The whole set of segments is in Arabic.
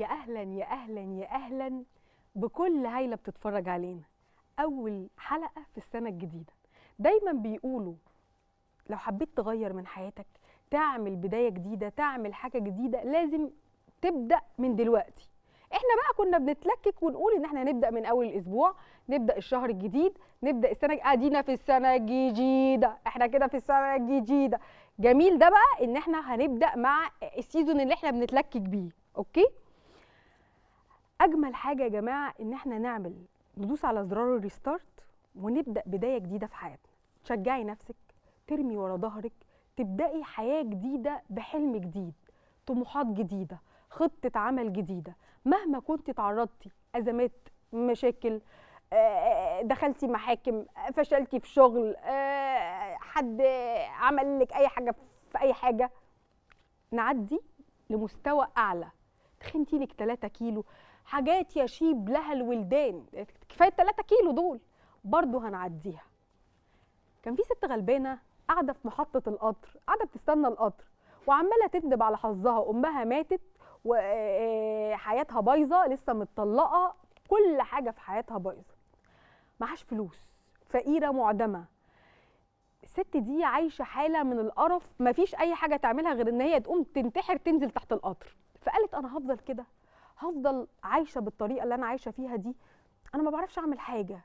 يا أهلا يا أهلا يا أهلا بكل هايلة بتتفرج علينا. أول حلقة في السنة الجديدة. دايما بيقولوا لو حبيت تغير من حياتك، تعمل بداية جديدة، تعمل حاجة جديدة، لازم تبدأ من دلوقتي. احنا بقى كنا بنتلكك ونقول ان احنا هنبدأ من أول الأسبوع، نبدأ الشهر الجديد، نبدأ السنة ادينا في السنة الجديدة، احنا كده في السنة الجديدة. جميل ده بقى ان احنا هنبدأ مع السيزون اللي احنا بنتلكك بيه، اوكي؟ اجمل حاجه يا جماعه ان احنا ندوس على زرار الريستارت ونبدا بدايه جديده في حياتنا. تشجعي نفسك، ترمي ورا ظهرك، تبداي حياه جديده بحلم جديد، طموحات جديده، خطه عمل جديده. مهما كنت تعرضتي ازمات، مشاكل، دخلتي محاكم، فشلتي في شغل، حد عمل لك اي حاجه في اي حاجه، نعدي لمستوى اعلى. تخنتي لك 3 كيلو، حاجات يشيب لها الولدان، كفايه 3 كيلو دول، برضه هنعديها. كان في ست غلبانه قاعده في محطه القطر، قاعده بتستنى القطر وعماله تندب على حظها. امها ماتت وحياتها بايظه، لسه متطلقه، كل حاجه في حياتها بايظه، معهاش فلوس، فقيره معدمه. الست دي عايشه حاله من القرف، مفيش اي حاجه تعملها غير ان هي تقوم تنتحر تنزل تحت القطر. فقالت انا هفضل كده، هفضل عايشه بالطريقه اللي انا عايشه فيها دي، انا ما بعرفش اعمل حاجه.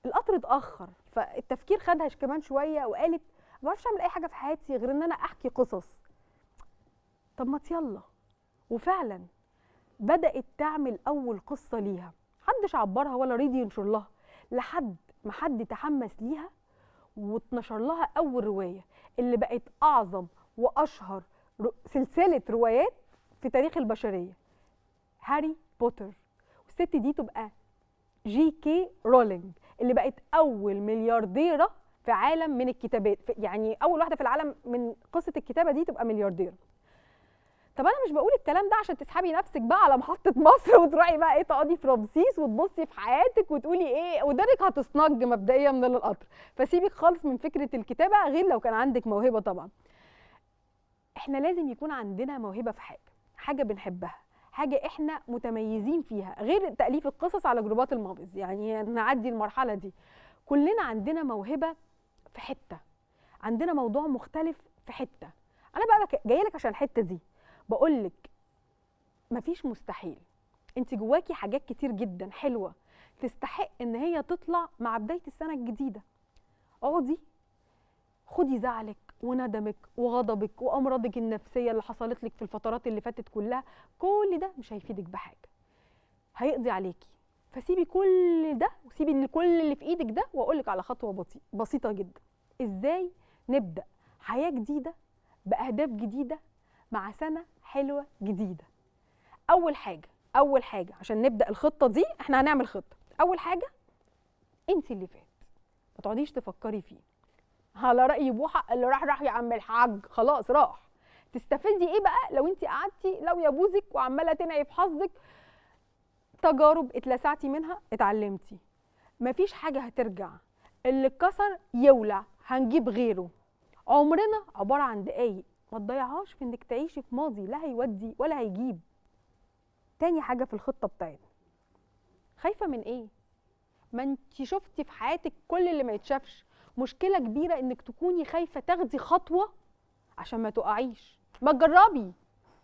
القطر اتاخر، فالتفكير خدها كمان شويه وقالت ما بعرفش اعمل اي حاجه في حياتي غير ان انا احكي قصص. طب ما يلا. وفعلا بدات تعمل اول قصه ليها، محدش عبرها ولا رضي ينشر لها، لحد ما حد تحمس ليها واتنشر لها اول روايه اللي بقت اعظم واشهر سلسله روايات في تاريخ البشريه، هاري بوتر. والست دي تبقى جي كي رولينج، اللي بقت اول مليارديره في عالم من الكتابات، يعني اول واحده في العالم من قصه الكتابه دي تبقى مليارديره. طب انا مش بقول الكلام ده عشان تسحبي نفسك بقى على محطه مصر وتروحي بقى ايه تقعدي في رمسيس وتبصي في حياتك وتقولي ايه ودانك هتصنج مبدئيا من القطر، فسيبك خالص من فكره الكتابه، غير لو كان عندك موهبه طبعا. احنا لازم يكون عندنا موهبه في حاجه بنحبها، حاجه احنا متميزين فيها، غير تاليف القصص على جروبات المافز، يعني نعدي المرحله دي. كلنا عندنا موهبه في حته، عندنا موضوع مختلف في حته. انا بقى جايه لك عشان الحته دي، بقول لك مفيش مستحيل. انت جواكي حاجات كتير جدا حلوه تستحق ان هي تطلع مع بدايه السنه الجديده. اقعدي خدي زعلك وندمك وغضبك وامراضك النفسيه اللي حصلت لك في الفترات اللي فاتت كلها، كل ده مش هيفيدك بحاجه، هيقضي عليكي. فسيبي كل ده وسيبي كل اللي في ايدك ده، واقول لك على خطوه بسيطه جدا ازاي نبدا حياه جديده باهداف جديده مع سنه حلوه جديده. اول حاجه عشان نبدا الخطه دي، احنا هنعمل خطه. اول حاجه انسي اللي فات، ما تقعديش تفكري فيه. على رأي بوحة اللي راح يا عم الحاج، خلاص راح. تستفيدي ايه بقى لو انت قعدتي لو يا بوزك وعماله تنعي في حظك؟ تجارب اتلسعتي منها، اتعلمتي، مفيش حاجه هترجع، اللي اتكسر يولع، هنجيب غيره. عمرنا عباره عن دقايق، ما تضيعهاش في انك تعيشي في ماضي لا هيودي ولا هيجيب. تاني حاجه في الخطه بتاعتنا، خايفه من ايه؟ ما انت شفتي في حياتك كل اللي ما يتشافش. مشكله كبيره انك تكوني خايفه تاخدي خطوه عشان ما تقعيش. ما تجربي،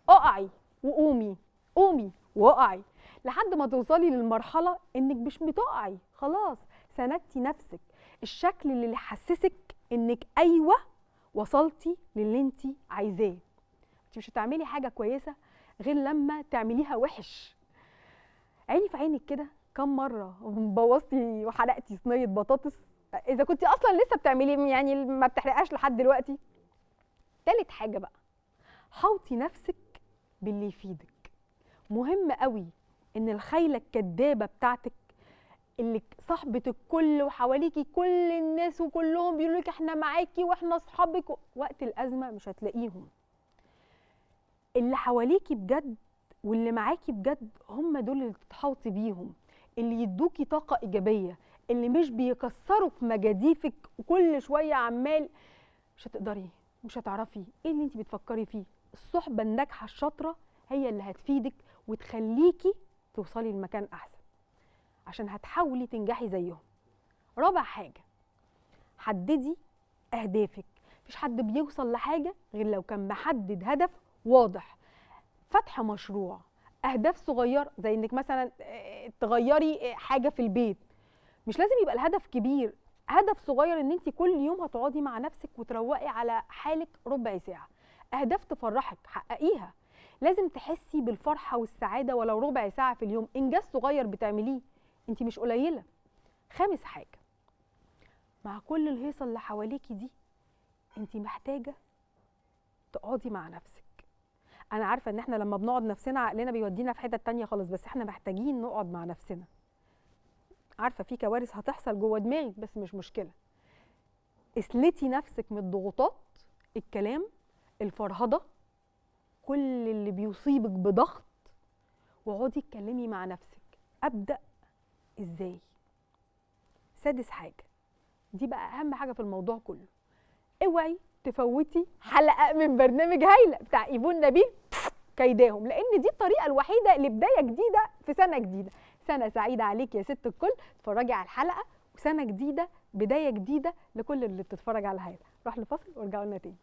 اقعي وقومي، قومي واقعي، لحد ما توصلي للمرحله انك مش بتقعي، خلاص سندتي نفسك، الشكل اللي يحسسك انك ايوه وصلتي للي انت عايزاه. انت مش هتعملي حاجه كويسه غير لما تعمليها وحش. عيني في عينك كده، كم مره بوظتي وحرقتي صينيه بطاطس اذا كنت اصلا لسه بتعملي، يعني ما بتحرقهاش لحد دلوقتي. تالت حاجه بقى، حوطي نفسك باللي يفيدك. مهم قوي ان الخيله الكدابه بتاعتك اللي صاحبه الكل وحواليكي كل الناس وكلهم بيقولوا لك احنا معاكي واحنا اصحابك، وقت الازمه مش هتلاقيهم. اللي حواليكي بجد واللي معاكي بجد هم دول اللي تتحوطي بيهم، اللي يدوكي طاقه ايجابيه، اللي مش بيكسروا في مجاديفك وكل شويه عمال. مش هتقدري، مش هتعرفي ايه اللي انت بتفكري فيه. الصحبه الناجحه الشاطره هي اللي هتفيدك وتخليكي توصلي لمكان احسن، عشان هتحاولي تنجحي زيهم. رابع حاجه، حددي اهدافك. مفيش حد بيوصل لحاجه غير لو كان محدد هدف واضح. فتح مشروع، اهداف صغيره زي انك مثلا تغيري حاجه في البيت، مش لازم يبقى الهدف كبير. هدف صغير ان انت كل يوم هتقعدي مع نفسك وتروقي على حالك ربع ساعه. اهداف تفرحك حققيها. لازم تحسي بالفرحه والسعاده ولو ربع ساعه في اليوم. انجاز صغير بتعمليه، انت مش قليله. خامس حاجه، مع كل الهيصه اللي حواليكي دي انت محتاجه تقعدي مع نفسك. انا عارفه ان احنا لما بنقعد نفسنا عقلنا بيودينا في حته تانية خالص، بس احنا محتاجين نقعد مع نفسنا. عارفه في كوارث هتحصل جوه دماغك بس مش مشكله. اسلتي نفسك من الضغوطات، الكلام، الفرهده، كل اللي بيصيبك بضغط، واقعدي اتكلمي مع نفسك. ابدا ازاي؟ سادس حاجه، دي بقى اهم حاجه في الموضوع كله، اوعي تفوتي حلقه من برنامج هايله بتاع ايفون نبيل كيداهم، لان دي الطريقه الوحيده لبدايه جديده في سنه جديده. سنه سعيده عليك يا ست الكل. اتفرجي على الحلقه، وسنه جديده بدايه جديده لكل اللي بتتفرج على هايله. نروح لفاصل وارجعوا لنا تاني.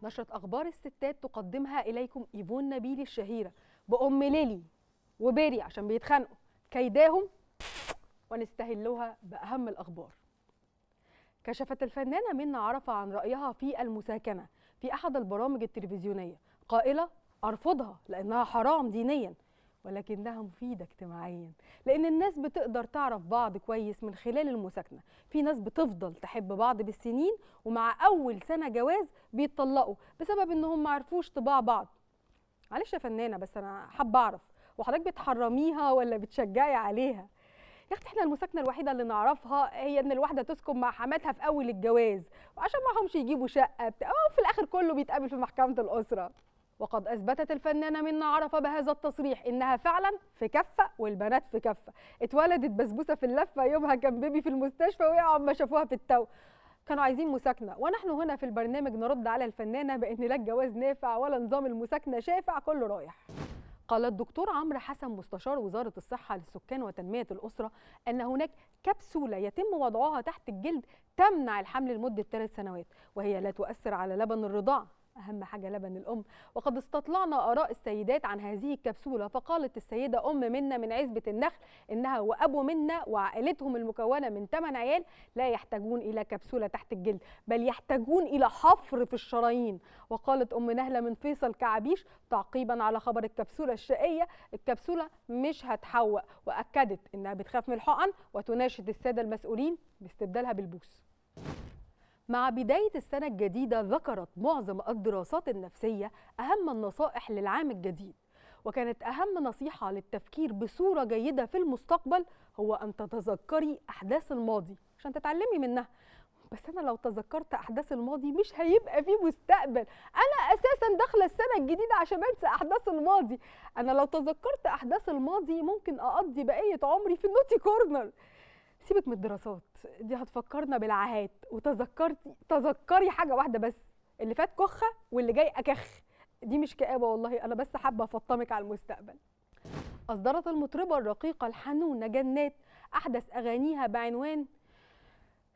نشرة أخبار الستات تقدمها إليكم إيفون نبيل الشهيرة بأم ليلي وبيري عشان بيتخانقوا كيداهم ونستهلوها بأهم الأخبار. كشفت الفنانة منى عرفة عن رأيها في المساكنة في أحد البرامج التلفزيونية، قائلة: أرفضها لأنها حرام دينيا، ولكنها مفيدة اجتماعيا، لأن الناس بتقدر تعرف بعض كويس من خلال المساكنة. في ناس بتفضل تحب بعض بالسنين، ومع أول سنة جواز بيتطلقوا بسبب إنهم معرفوش طباع بعض. معلش يا فنانة، بس أنا حابة أعرف، وحضرتك بتحرميها ولا بتشجعي عليها؟ يا اختي احنا المساكنه الوحيده اللي نعرفها هي ان الواحده تسكن مع حماتها في اول الجواز، وعشان معهمش يجيبوا شقه بتاع، وفي الاخر كله بيتقابل في محكمه الاسره. وقد اثبتت الفنانه منى عرفة بهذا التصريح انها فعلا في كفه والبنات في كفه. اتولدت بسبوسه في اللفه، يومها كان بيبي في المستشفى وقعوا اما شافوها في التو. كانوا عايزين مساكنه، ونحن هنا في البرنامج نرد على الفنانه بان لا الجواز نافع ولا نظام المساكنه شافع، كله رايح. قال الدكتور عمرو حسن مستشار وزارة الصحة للسكان وتنمية الأسرة أن هناك كبسولة يتم وضعها تحت الجلد تمنع الحمل لمدة 3 سنوات، وهي لا تؤثر على لبن الرضاعة، أهم حاجة لبن الأم. وقد استطلعنا آراء السيدات عن هذه الكبسولة، فقالت السيدة أم منا من عزبة النخل إنها وأبو منا وعائلتهم المكونة من 8 عيال لا يحتاجون إلى كبسولة تحت الجلد، بل يحتاجون إلى حفر في الشرايين. وقالت أم نهلة من فيصل كعبيش تعقيبا على خبر الكبسولة الشقية: الكبسولة مش هتحوق، وأكدت إنها بتخاف من الحقن وتناشد السادة المسؤولين باستبدالها بالبوس. مع بداية السنة الجديدة ذكرت معظم الدراسات النفسية أهم النصائح للعام الجديد، وكانت أهم نصيحة للتفكير بصورة جيدة في المستقبل هو أن تتذكري أحداث الماضي عشان تتعلمي منها. بس أنا لو تذكرت أحداث الماضي مش هيبقى فيه مستقبل، أنا أساساً داخلة السنة الجديدة عشان أنسى أحداث الماضي. أنا لو تذكرت أحداث الماضي ممكن أقضي بقية عمري في النوتي كورنر. سيبك من الدراسات دي، هتفكرنا بالعاهات. تذكري حاجه واحده بس: اللي فات كخه واللي جاي اكخ. دي مش كآبه والله، انا بس حابه افطمك على المستقبل. اصدرت المطربه الرقيقه الحنونه جنات احدث اغانيها بعنوان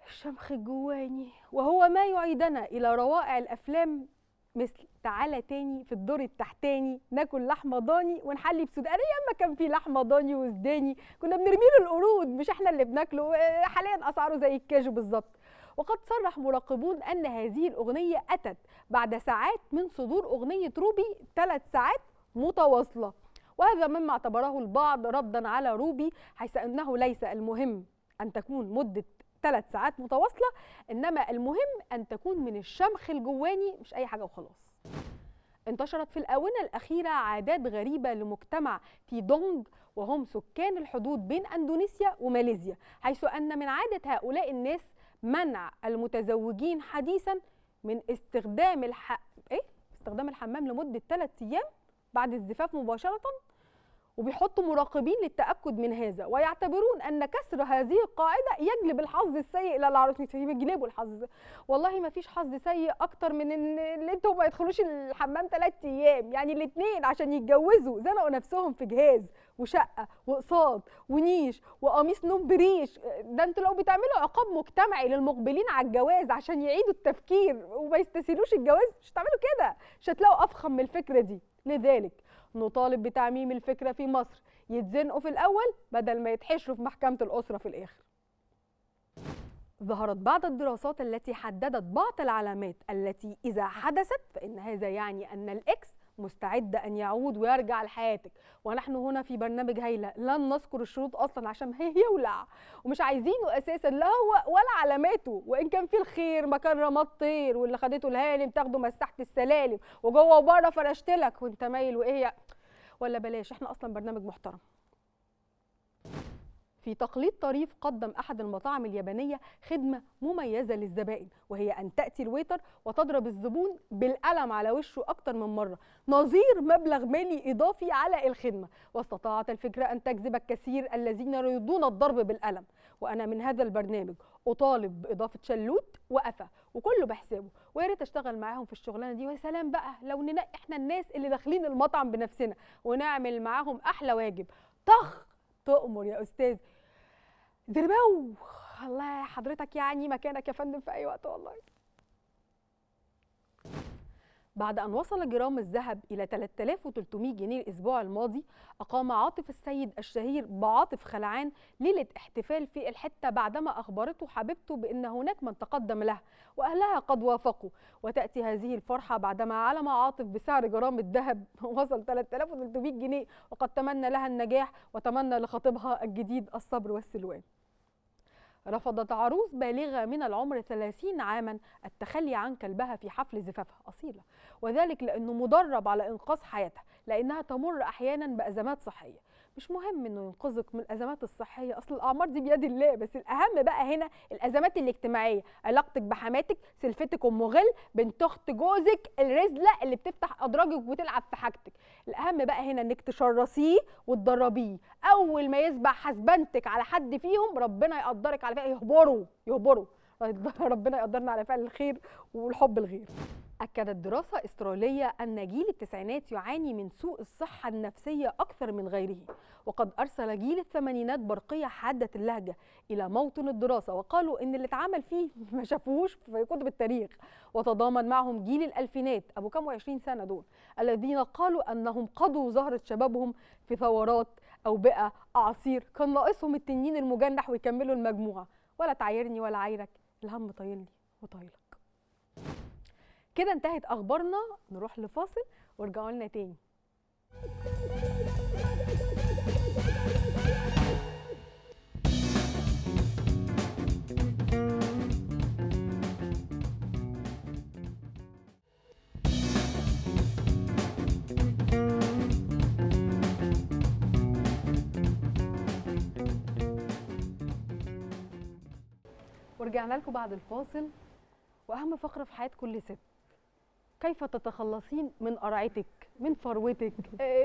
الشمخ الجواني، وهو ما يعيدنا الى روائع الافلام مثل تعالى تاني في الدور التحتاني ناكل لحمه ضاني ونحلي بسوداني. اما كان في لحمه ضاني وسوداني كنا بنرمي له القرود، مش احنا اللي بناكله. حاليا اسعاره زي الكاجو بالظبط. وقد صرح مراقبون ان هذه الاغنيه اتت بعد ساعات من صدور اغنيه روبي 3 ساعات متواصله، وهذا مما اعتبره البعض ردا على روبي، حيث انه ليس المهم ان تكون مده 3 ساعات متواصلة، إنما المهم أن تكون من الشمخ الجواني، مش أي حاجة وخلاص. انتشرت في الآونة الأخيرة عادات غريبة لمجتمع تيدونج، وهم سكان الحدود بين أندونيسيا وماليزيا، حيث أن من عادة هؤلاء الناس منع المتزوجين حديثا من استخدام الحمام لمده 3 ايام بعد الزفاف مباشره، وبيحطوا مراقبين للتأكد من هذا، ويعتبرون أن كسر هذه القاعدة يجلب الحظ السيء إلى العروسين. يجلبوا الحظ، والله ما فيش حظ سيء أكتر من إن انتوا ما يدخلوش الحمام 3 أيام. يعني الاتنين عشان يتجوزوا زنقوا نفسهم في جهاز وشقة وأقساط ونيش وقميص نوم بريش. ده انتوا لو بتعملوا عقاب مجتمعي للمقبلين على الجواز عشان يعيدوا التفكير وما يستسهلوش الجواز، مش هتعملوا كده، مش هتلاقوا أفخم من الفكرة دي. لذلك نطالب بتعميم الفكرة في مصر، يتزنقوا في الأول بدل ما يتحشروا في محكمة الأسرة في الآخر. ظهرت بعض الدراسات التي حددت بعض العلامات التي إذا حدثت فإن هذا يعني أن الإكس مستعد أن يعود ويرجع لحياتك. ونحن هنا في برنامج هيلة لن نذكر الشروط أصلا عشان يولع، ومش عايزينه أساسا لا هو ولا علاماته. وإن كان في الخير مكان رماد طير، واللي خدته الهانم تاخده مساحة السلالم، وجوه وبره فرشتلك وانت مايل وإيه ولا بلاش. احنا أصلا برنامج محترم. في تقليد طريف قدم أحد المطاعم اليابانية خدمة مميزة للزبائن، وهي أن تأتي الويتر وتضرب الزبون بالقلم على وشه أكتر من مرة نظير مبلغ مالي إضافي على الخدمة. واستطاعت الفكرة أن تجذب الكثير الذين يريدون الضرب بالقلم. وأنا من هذا البرنامج أطالب بإضافة شلوت وقفة وكله بحسابه، ويا ريت أشتغل معاهم في الشغلانة دي. ويا سلام بقى لو ننقي إحنا الناس اللي داخلين المطعم بنفسنا ونعمل معاهم أحلى واجب. تؤمر يا أستاذ درباو. الله حضرتك يعني مكانك يا فندم في أي وقت والله. بعد أن وصل جرام الذهب إلى 3300 جنيه الأسبوع الماضي، أقام عاطف السيد الشهير بعاطف خلعان ليلة احتفال في الحتة بعدما أخبرته حبيبته بأن هناك من تقدم لها وأهلها قد وافقوا. وتأتي هذه الفرحة بعدما علم عاطف بسعر جرام الذهب وصل 3300 جنيه، وقد تمنى لها النجاح وتمنى لخطيبها الجديد الصبر والسلوان. رفضت عروس بالغة من العمر 30 عاما التخلي عن كلبها في حفل زفافها، أصيلة، وذلك لأنه مدرب على إنقاذ حياتها، لأنها تمر أحيانا بأزمات صحية. مش مهم إنه ينقذك من الأزمات الصحية، أصل الأعمار دي بيد الله، بس الأهم بقى هنا الأزمات الاجتماعية، علاقتك بحماتك، سلفتك أم غل، بنت أخت جوزك الرزلة اللي بتفتح أدراجك وتلعب في حاجتك. الأهم بقى هنا إنك تشرسيه وتدربيه. أول ما يسبق حسبنتك على حد فيهم ربنا يقدرك على فعل يهبروا ربنا يقدرنا على فعل الخير والحب الغير. أكدت دراسة إسرائيلية أن جيل التسعينات يعاني من سوء الصحة النفسية أكثر من غيره، وقد أرسل جيل الثمانينات برقية حادة اللهجة إلى موطن الدراسة، وقالوا إن اللي اتعمل فيه ما شافوهوش في كتب التاريخ. وتضامن معهم جيل الألفينات أبو كام وعشرين سنة دول الذين قالوا أنهم قضوا زهرة شبابهم في ثورات أوبئة أعاصير، كان ناقصهم التنين المجنح ويكملوا المجموعة. ولا تعايرني ولا عايرك، الهم طايلني وطايلك. كده انتهت اخبارنا، نروح لفاصل وارجعوا لنا تاني. ورجعنا لكم بعد الفاصل. واهم فقره في حياه كل ست، كيف تتخلصين من قرعتك، من فروتك،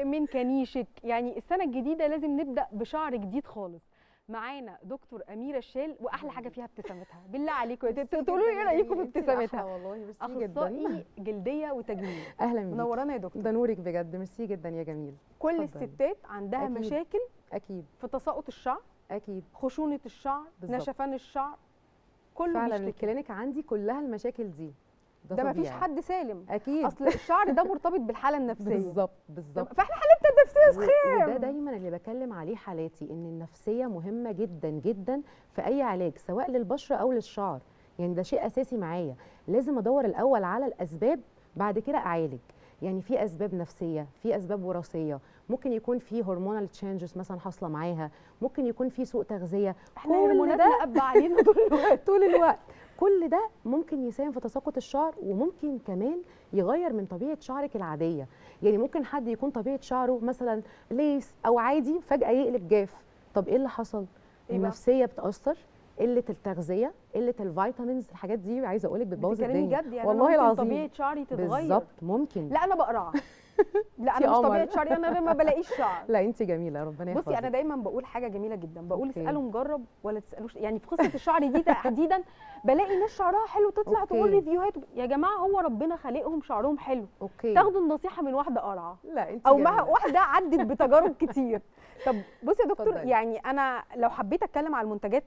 من كنيشك. يعني السنه الجديده لازم نبدا بشعر جديد خالص. معانا دكتور اميره الشال، واحلى حاجه فيها ابتسامتها. بالله عليكم تقولوا لي ايه رايكم في ابتسامتها؟ والله ميرسي اخصائي جلديه وتجميل. اهلا بيك، منورانا يا دكتور. ده نورك بجد، ميرسي جدا يا جميل. كل الستات عندها أكيد. مشاكل اكيد في تساقط الشعر، اكيد، خشونه الشعر، بالزبط. نشفان الشعر، كله فعلا بيشتكي. الكلينيك عندي كلها المشاكل دي، ده مفيش حد سالم اكيد. اصل الشعر ده مرتبط بالحاله النفسيه. بالظبط. فاحنا حالتنا النفسيه سخيف. وده دايما اللي بكلم عليه حالاتي، ان النفسيه مهمه جدا جدا في اي علاج سواء للبشره او للشعر. يعني ده شيء اساسي معايا، لازم ادور الاول على الاسباب بعد كده اعالج. يعني في اسباب نفسيه، في اسباب وراثيه، ممكن يكون في هرمونال تشينجز مثلا حاصله معاها، ممكن يكون في سوء تغذيه، احنا هرموناتنا قب علينا طول الوقت. كل ده ممكن يساهم في تساقط الشعر، وممكن كمان يغير من طبيعه شعرك العاديه. يعني ممكن حد يكون طبيعه شعره مثلا ليس او عادي فجاه يقلب جاف. طب ايه اللي حصل؟ النفسيه بتاثر، قله التغذيه، قله الفيتامينز، الحاجات دي عايزه اقول لك بتبوظ بتتكلمي الدنيا. جد يعني؟ والله أنا ممكن العظيم طبيعه شعري تتغير؟ بالظبط ممكن. لا انا بقرع. لا انتي انا مش قمر. طبيعه شعري، انا ما بلاقيش شعر. لا انت جميله، ربنا يحفظك. بصي انا دايما بقول حاجه جميله جدا، بقول أوكي. اسالوا مجرب ولا تسالوش. يعني في قصه الشعر دي تحديدا بلاقي ناس شعرها حلو تطلع أوكي. تقول ريفيوهات. يا جماعه هو ربنا خالقهم شعرهم حلو، اوكي. تاخدوا النصيحه من واحده قرعه لا انت او جميلة. مع واحده عدت بتجارب كتير. طب بصي يا دكتور، اتفضلي. يعني انا لو حبيت اتكلم على المنتجات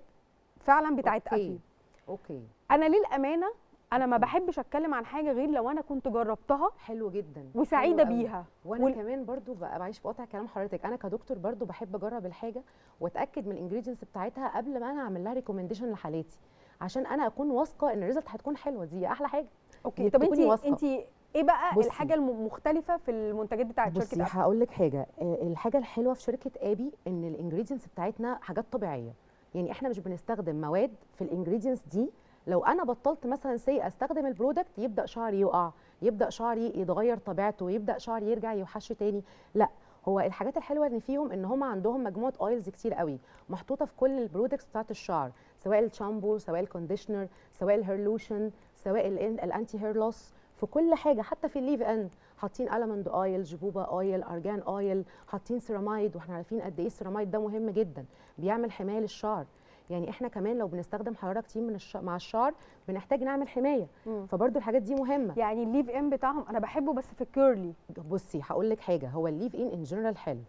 فعلا بتاعت أوكي. ابي، اوكي. انا للامانه انا ما أوكي. بحبش اتكلم عن حاجه غير لو انا كنت جربتها حلو جدا وسعيده حلو قوي. بيها. وانا كمان برضو بقى معلش بقطع كلام حضرتك، انا كدكتور برضو بحب اجرب الحاجه واتاكد من الانجريدينتس بتاعتها قبل ما انا اعمل لها ريكومنديشن لحالاتي، عشان انا اكون واثقه ان الريزلت هتكون حلوه. دي احلى حاجه. اوكي. إنك طب تكوني واثقة. انت ايه بقى بصي. الحاجه المختلفه في المنتجات بتاعت بصي شركه ابي؟ هقول لك حاجه، الحاجه الحلوه في شركه ابي ان الانجريدينتس بتاعتنا حاجات طبيعيه. يعني احنا مش بنستخدم مواد في الانجريدينتس دي. لو انا بطلت مثلا استخدم البرودكت يبدا شعري يقع، يبدا شعري يتغير طبيعته، يبدا شعري يرجع يوحش تاني. لا، هو الحاجات الحلوه اللي فيهم ان هم عندهم مجموعه اويلز كتير قوي محطوطه في كل البرودكتس بتاعت الشعر، سواء الشامبو، سواء الكونديشنر، سواء الهير لوشن، سواء الانتي هير لوس. في كل حاجه حتى في الليف ان حاطين الموند اويل، جوجوبا اويل، ارجان اويل، حاطين سيراميد، واحنا عارفين قد ايه السيراميد ده مهم جدا، بيعمل حمايه للشعر. يعني احنا كمان لو بنستخدم حراره كتير مع الشعر بنحتاج نعمل حمايه. فبرضو الحاجات دي مهمه. يعني الليف ان بتاعهم انا بحبه بس في الكيرلي. بصي هقول لك حاجه، هو الليف ان جنرال حلو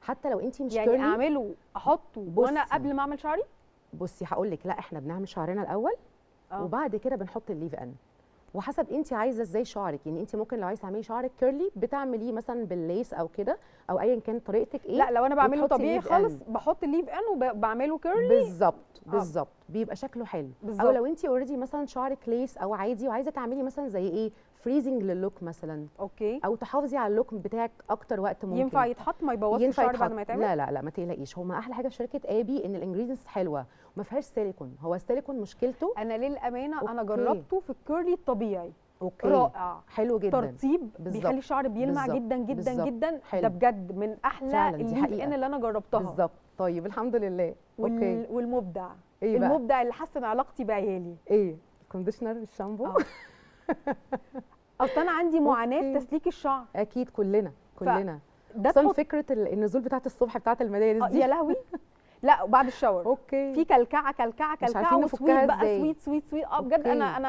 حتى لو انت مش يعني كيرلي. اعمله احطه وانا بصي. قبل ما اعمل شعري؟ بصي هقول لك، لا احنا بنعمل شعرنا الاول وبعد كده بنحط الليف ان، وحسب انت عايزه ازاي شعرك. يعني انت ممكن لو عايزه تعملي شعرك كيرلي بتعمليه مثلا بالليس او كده، او ايا كان طريقتك ايه. لا لو انا بعمله وتحطي طبيعي leave خالص in. بحط الليف ان وبعمله كيرلي. بالظبط بيبقى شكله حلو. بالزبط. او لو انت اوريدي مثلا شعرك ليس او عادي وعايزه تعملي مثلا زي ايه فريزنج للوك مثلا، اوكي، او تحافظي على اللوك بتاعك اكتر وقت ممكن. ينفع يتحط ما يبوظش الشعر بعد ما يتعمل؟ لا ما تقلقيش، هما احلى حاجه في شركه ابي ان الانجريدينتس حلوه وما فيهاش سيليكون. هو السيليكون مشكلته انا للامانه انا أوكي. جربته في الكيرلي الطبيعي. اوكي رائع، حلو جدا. ترطيب بيخلي الشعر بيلمع بالزبط. جدا جدا بالزبط. جدا. حلو. ده بجد من احلى الليف ان اللي انا جربتها. بالظبط. طيب الحمد لله. اوكي. والمبدع إيه بقى؟ المبدع اللي حسن علاقتي بعيالي ايه؟ الكونديشنر، الشامبو. اصل انا عندي معاناه في أوكي. تسليك الشعر. اكيد كلنا ده اصلا فكره النزول بتاعت الصبح بتاعت المدارس دي يا لهوي. لا وبعد الشاور اوكي في كلكعه نفكها وسويت بقى، إزاي. سويت بجد. انا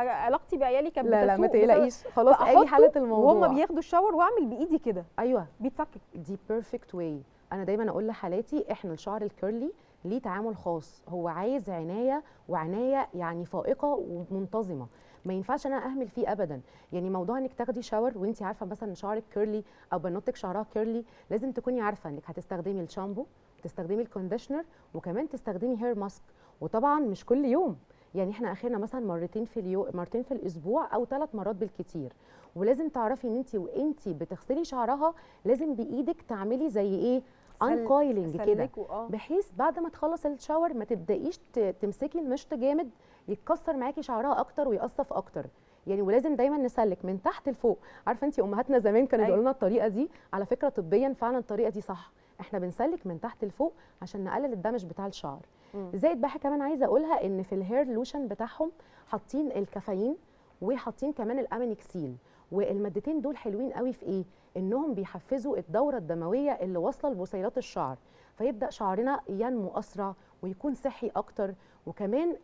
علاقتي بعيالي كانت لا ما بتسوء تقلقيش خلاص، ادي حاله الموضوع. وهم بياخدوا الشاور واعمل بايدي كده ايوه بيتفكك. دي بيرفكت واي. انا دايما اقول لحالاتي احنا الشعر الكيرلي ليه تعامل خاص، هو عايز عنايه وعنايه يعني فائقه ومنتظمه، ما ينفعش انا اهمل فيه ابدا. يعني موضوع انك تاخدي شاور وانت عارفه مثلا ان شعرك كيرلي او بنوتك شعرها كيرلي، لازم تكوني عارفه انك هتستخدمي الشامبو، تستخدمي الكونديشنر، وكمان تستخدمي هير ماسك. وطبعا مش كل يوم، يعني احنا اخرنا مثلا مرتين في الاسبوع او 3 مرات بالكتير. ولازم تعرفي ان انت بتغسلي شعرها لازم بايدك تعملي زي ايه انكويلنج كده، بحيث بعد ما تخلص الشاور ما تبدايش تمسكي المشط جامد يتكسر معاكي شعرها اكتر ويقصف اكتر. يعني ولازم دايما نسلك من تحت لفوق. عارفه انت امهاتنا زمان كانوا بيقولوا لنا الطريقه دي، على فكره طبيا فعلا الطريقه دي صح، احنا بنسلك من تحت لفوق عشان نقلل الدمج بتاع الشعر. زائد بقى كمان عايزه اقولها ان في الهير لوشن بتاعهم حاطين الكافيين وحاطين كمان الامينكسيل، والمادتين دول حلوين قوي في ايه؟ انهم بيحفزوا الدوره الدمويه اللي واصله لبصيلات الشعر، فيبدا شعرنا ينمو اسرع ويكون صحي اكتر. وكمان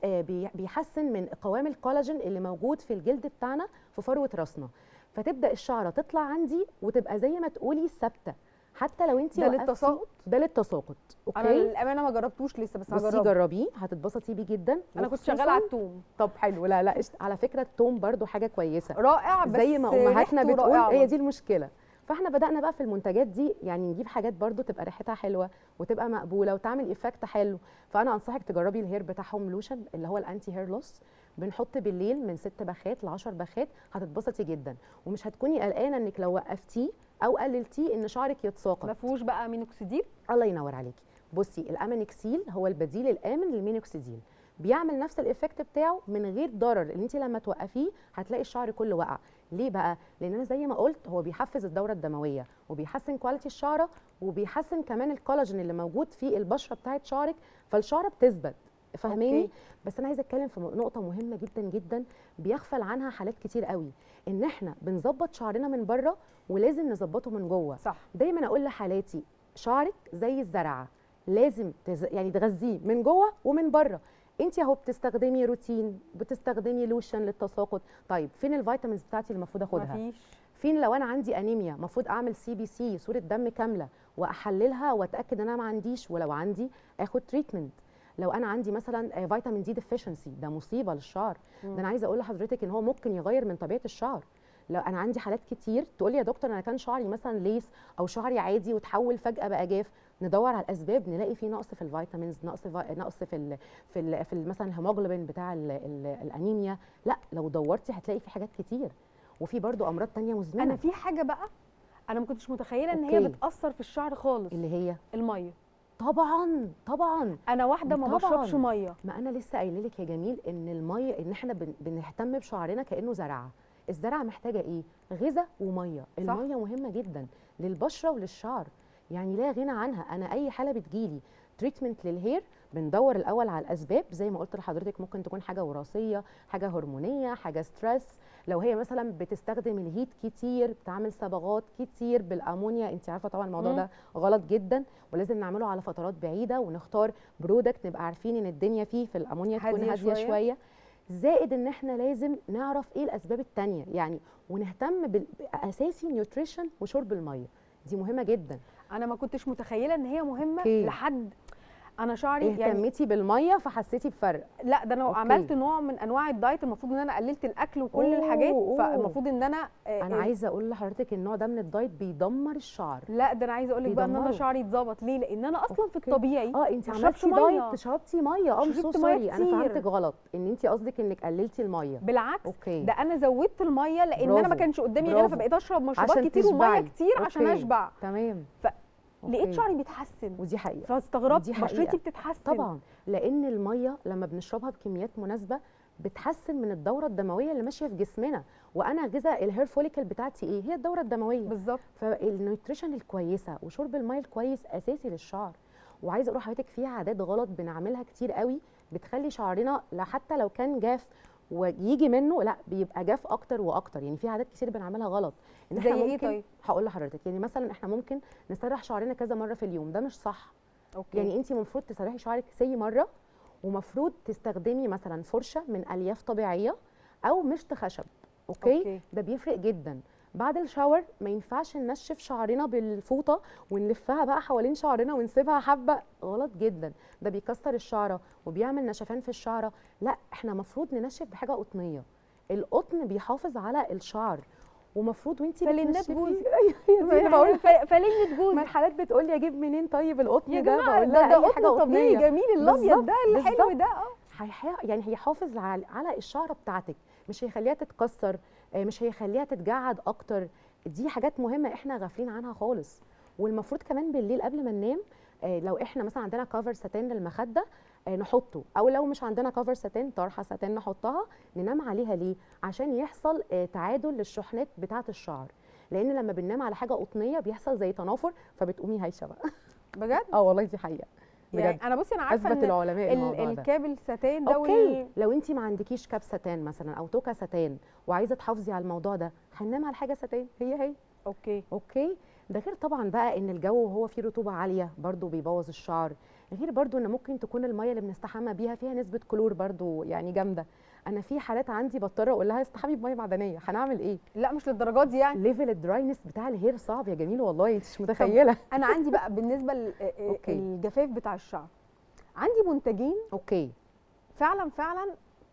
بيحسن من قوام الكولاجين اللي موجود في الجلد بتاعنا في فروه راسنا، فتبدا الشعره تطلع عندي وتبقى زي ما تقولي ثابته حتى لو انت ده للتساقط. ده للتساقط. اوكي انا للامانه ما جربتوش لسه بس هجربه. بصي جربيه هتتبسطي بيه جدا. انا كنت شغاله على الثوم. طب حلو. لا على فكره الثوم برضو حاجه كويسه رائع، بس زي ما امهاتنا بتقول هي دي برضو. المشكله. فاحنا بدانا بقى في المنتجات دي يعني نجيب حاجات برضو تبقى ريحتها حلوه وتبقى مقبوله وتعمل ايفكت حلو. فانا انصحك تجربي الهير بتاعهم لوشن اللي هو الانتي هير لوس، بنحط بالليل من 6 بخات ل 10 بخات، هتتبسطي جدا ومش هتكوني قلقانه انك لو وقفتيه او قللتيه ان شعرك يتساقط. ما فيهوش بقى مينوكسيديل. الله ينور عليكي. بصي الامينكسيل هو البديل الامن للمينوكسيديل، بيعمل نفس الايفكت بتاعه من غير ضرر، ان انت لما توقفيه هتلاقي الشعر كله وقع. ليه بقى؟ لان انا زي ما قلت هو بيحفز الدوره الدمويه وبيحسن كواليتي الشعره وبيحسن كمان الكولاجين اللي موجود في البشره بتاعت شعرك، فالشعره بتثبت فاهماني؟ أوكي. بس انا عايزه اتكلم في نقطه مهمه جدا جدا بيغفل عنها حالات كتير قوي، ان احنا بنظبط شعرنا من بره ولازم نظبطه من جوه. صح. دايما اقول لحالاتي شعرك زي الزرعه، لازم يعني تغذيه من جوه ومن بره. انت اهو بتستخدمي روتين، بتستخدمي لوشن للتساقط، طيب فين الفيتامينز بتاعتي اللي المفروض اخدها؟ مفيش. فين لو انا عندي انيميا المفروض اعمل CBC صوره دم كامله واحللها واتاكد ان انا ما عنديش، ولو عندي اخد تريتمنت. لو انا عندي مثلا فيتامين دي ديفيشنسي ده مصيبه للشعر. ده انا عايزه اقول لحضرتك ان هو ممكن يغير من طبيعه الشعر. لو انا عندي حالات كتير تقول لي يا دكتور انا كان شعري مثلا ليس او شعري عادي وتحول فجاه بقى جاف، ندور على الاسباب نلاقي في نقص في الفيتامينز، نقص في مثلا الهيموجلوبين بتاع الانيميا. لا لو دورتي هتلاقي في حاجات كتير، وفي برضو امراض تانية مزمنه. انا في حاجه بقى انا ما كنتش متخيله ان هي أوكي. بتاثر في الشعر خالص. اللي هي الميه. طبعا طبعا انا واحده ما طبعاً. بشربش ميه. ما انا لسه قايله لك يا جميل ان الميه، ان احنا بنهتم بشعرنا كانه زرعه. الزرعه محتاجه ايه؟ غذاء وميه. الميه مهمه جدا للبشره وللشعر، يعني لا غنى عنها. انا اي حاله بتجيلي تريتمنت للهير بندور الاول على الاسباب، زي ما قلت لحضرتك ممكن تكون حاجه وراثيه، حاجه هرمونيه، حاجه ستريس. لو هي مثلا بتستخدم الهيت كتير، بتعمل صبغات كتير بالامونيا، انت عارفه طبعا الموضوع ده غلط جدا، ولازم نعمله على فترات بعيده، ونختار برودكت نبقى عارفين ان الدنيا فيه في الامونيا تكون هاديه شويه. زائد ان احنا لازم نعرف ايه الاسباب التانية يعني، ونهتم باساسي نيوتريشن وشرب الميه، دي مهمه جدا. انا ما كنتش متخيله ان هي مهمه أوكي. لحد انا شعري يعني اهتميتي بالميه فحسيتي بفرق. لا ده انا أوكي. عملت نوع من انواع الدايت، المفروض ان انا قللت الاكل وكل الحاجات، فالمفروض ان انا انا عايزه اقول لحضرتك النوع ده من الدايت بيدمر الشعر. لا ده انا عايزه اقول لك بقى ان انا بيدمره. شعري اتظبط ليه، لان انا اصلا في أوكي. الطبيعي انت ما عملتي بشربش دايت ميه. شربتي ميه. شربت سو مية سوري انا كتير. فهمتك غلط، ان انت قصدك انك قللتي الميه. بالعكس. أوكي. ده انا زودت الميه لان برافو. انا ما كانش قدامي غيرها، برافو. فبقيت اشرب مشروبات عشان كتير وميه تشبعي. كتير عشان أوكي. اشبع. تمام. لقيت أوكي. شعري بيتحسن ودي حقيقه. فاستغربت ودي حقيقة. بشرتي بتتحسن. طبعا لان الميه لما بنشربها بكميات مناسبه بتحسن من الدوره الدمويه اللي ماشيه في جسمنا، وانا غذاء الهير فوليكل بتاعتي ايه؟ هي الدوره الدمويه بالظبط. فالنيوتريشن الكويسه وشرب الميه الكويس اساسي للشعر. وعايزه اقول لحضرتك في عادات غلط بنعملها كتير قوي بتخلي شعرنا حتى لو كان جاف ويجي منه لا بيبقى جاف اكتر واكتر. يعني في عادات كتير بنعملها غلط. ان احنا زي ايه ممكن طيب؟ هقول لحضرتك يعني مثلا احنا ممكن نسرح شعرنا كذا مره في اليوم، ده مش صح. اوكي. يعني انت المفروض تسرحي شعرك مره، ومفروض تستخدمي مثلا فرشه من الياف طبيعيه او مشط خشب. أوكي. ده بيفرق جدا. بعد الشاور ما ينفعش ننشف شعرنا بالفوطه ونلفها بقى حوالين شعرنا ونسيبها حبه، غلط جدا. ده بيكسر الشعره وبيعمل نشفان في الشعره. لا احنا مفروض ننشف بحاجه قطنيه. القطن بيحافظ على الشعر، ومفروض وانتي فلنة بتنشفي جوزي. زي ما بقول فلنة جوزي. ما الحالات بتقول لي اجيب منين طيب القطن يا ده؟ جماعه بقول لها ده اي حاجه قطن طبيعي قطنيه جميل الابيض ده الحلو بالظبط. ده. يعني هيحافظ على الشعره بتاعتك، مش هيخليها تتكسر، مش هيخليها تتجعد اكتر. دي حاجات مهمه احنا غافلين عنها خالص. والمفروض كمان بالليل قبل ما ننام لو احنا مثلا عندنا كفر ساتين للمخده نحطه، او لو مش عندنا كفر ساتين طرحه ساتين نحطها ننام عليها. ليه؟ عشان يحصل تعادل للشحنات بتاعه الشعر، لان لما بننام على حاجه قطنيه بيحصل زي تنافر فبتقومي هايشه بقى. بجد؟ والله دي حقيقه بجد. يعني انا بصي انا عارفه اثبت ان العلماء الموضوع ده. الكابل ساتين ده اوكي لو انت ما عندكيش كاب ساتان مثلا او توكا ساتان وعايزه تحافظي على الموضوع ده هننام على حاجه ساتان هي. اوكي. ده غير طبعا بقى ان الجو وهو فيه رطوبه عاليه برضو بيبوظ الشعر. غير برضو ان ممكن تكون الميه اللي بنستحمى بيها فيها نسبه كلور برضو يعني جامده. انا في حالات عندي بضطر اقول لها استحمي بميه معدنيه، هنعمل ايه؟ لا مش للدرجات دي يعني. ليفل الدراينس بتاع الهير صعب يا جميل والله انت مش متخيله. انا عندي بقى بالنسبه للجفاف بتاع الشعر عندي منتجين. اوكي. فعلا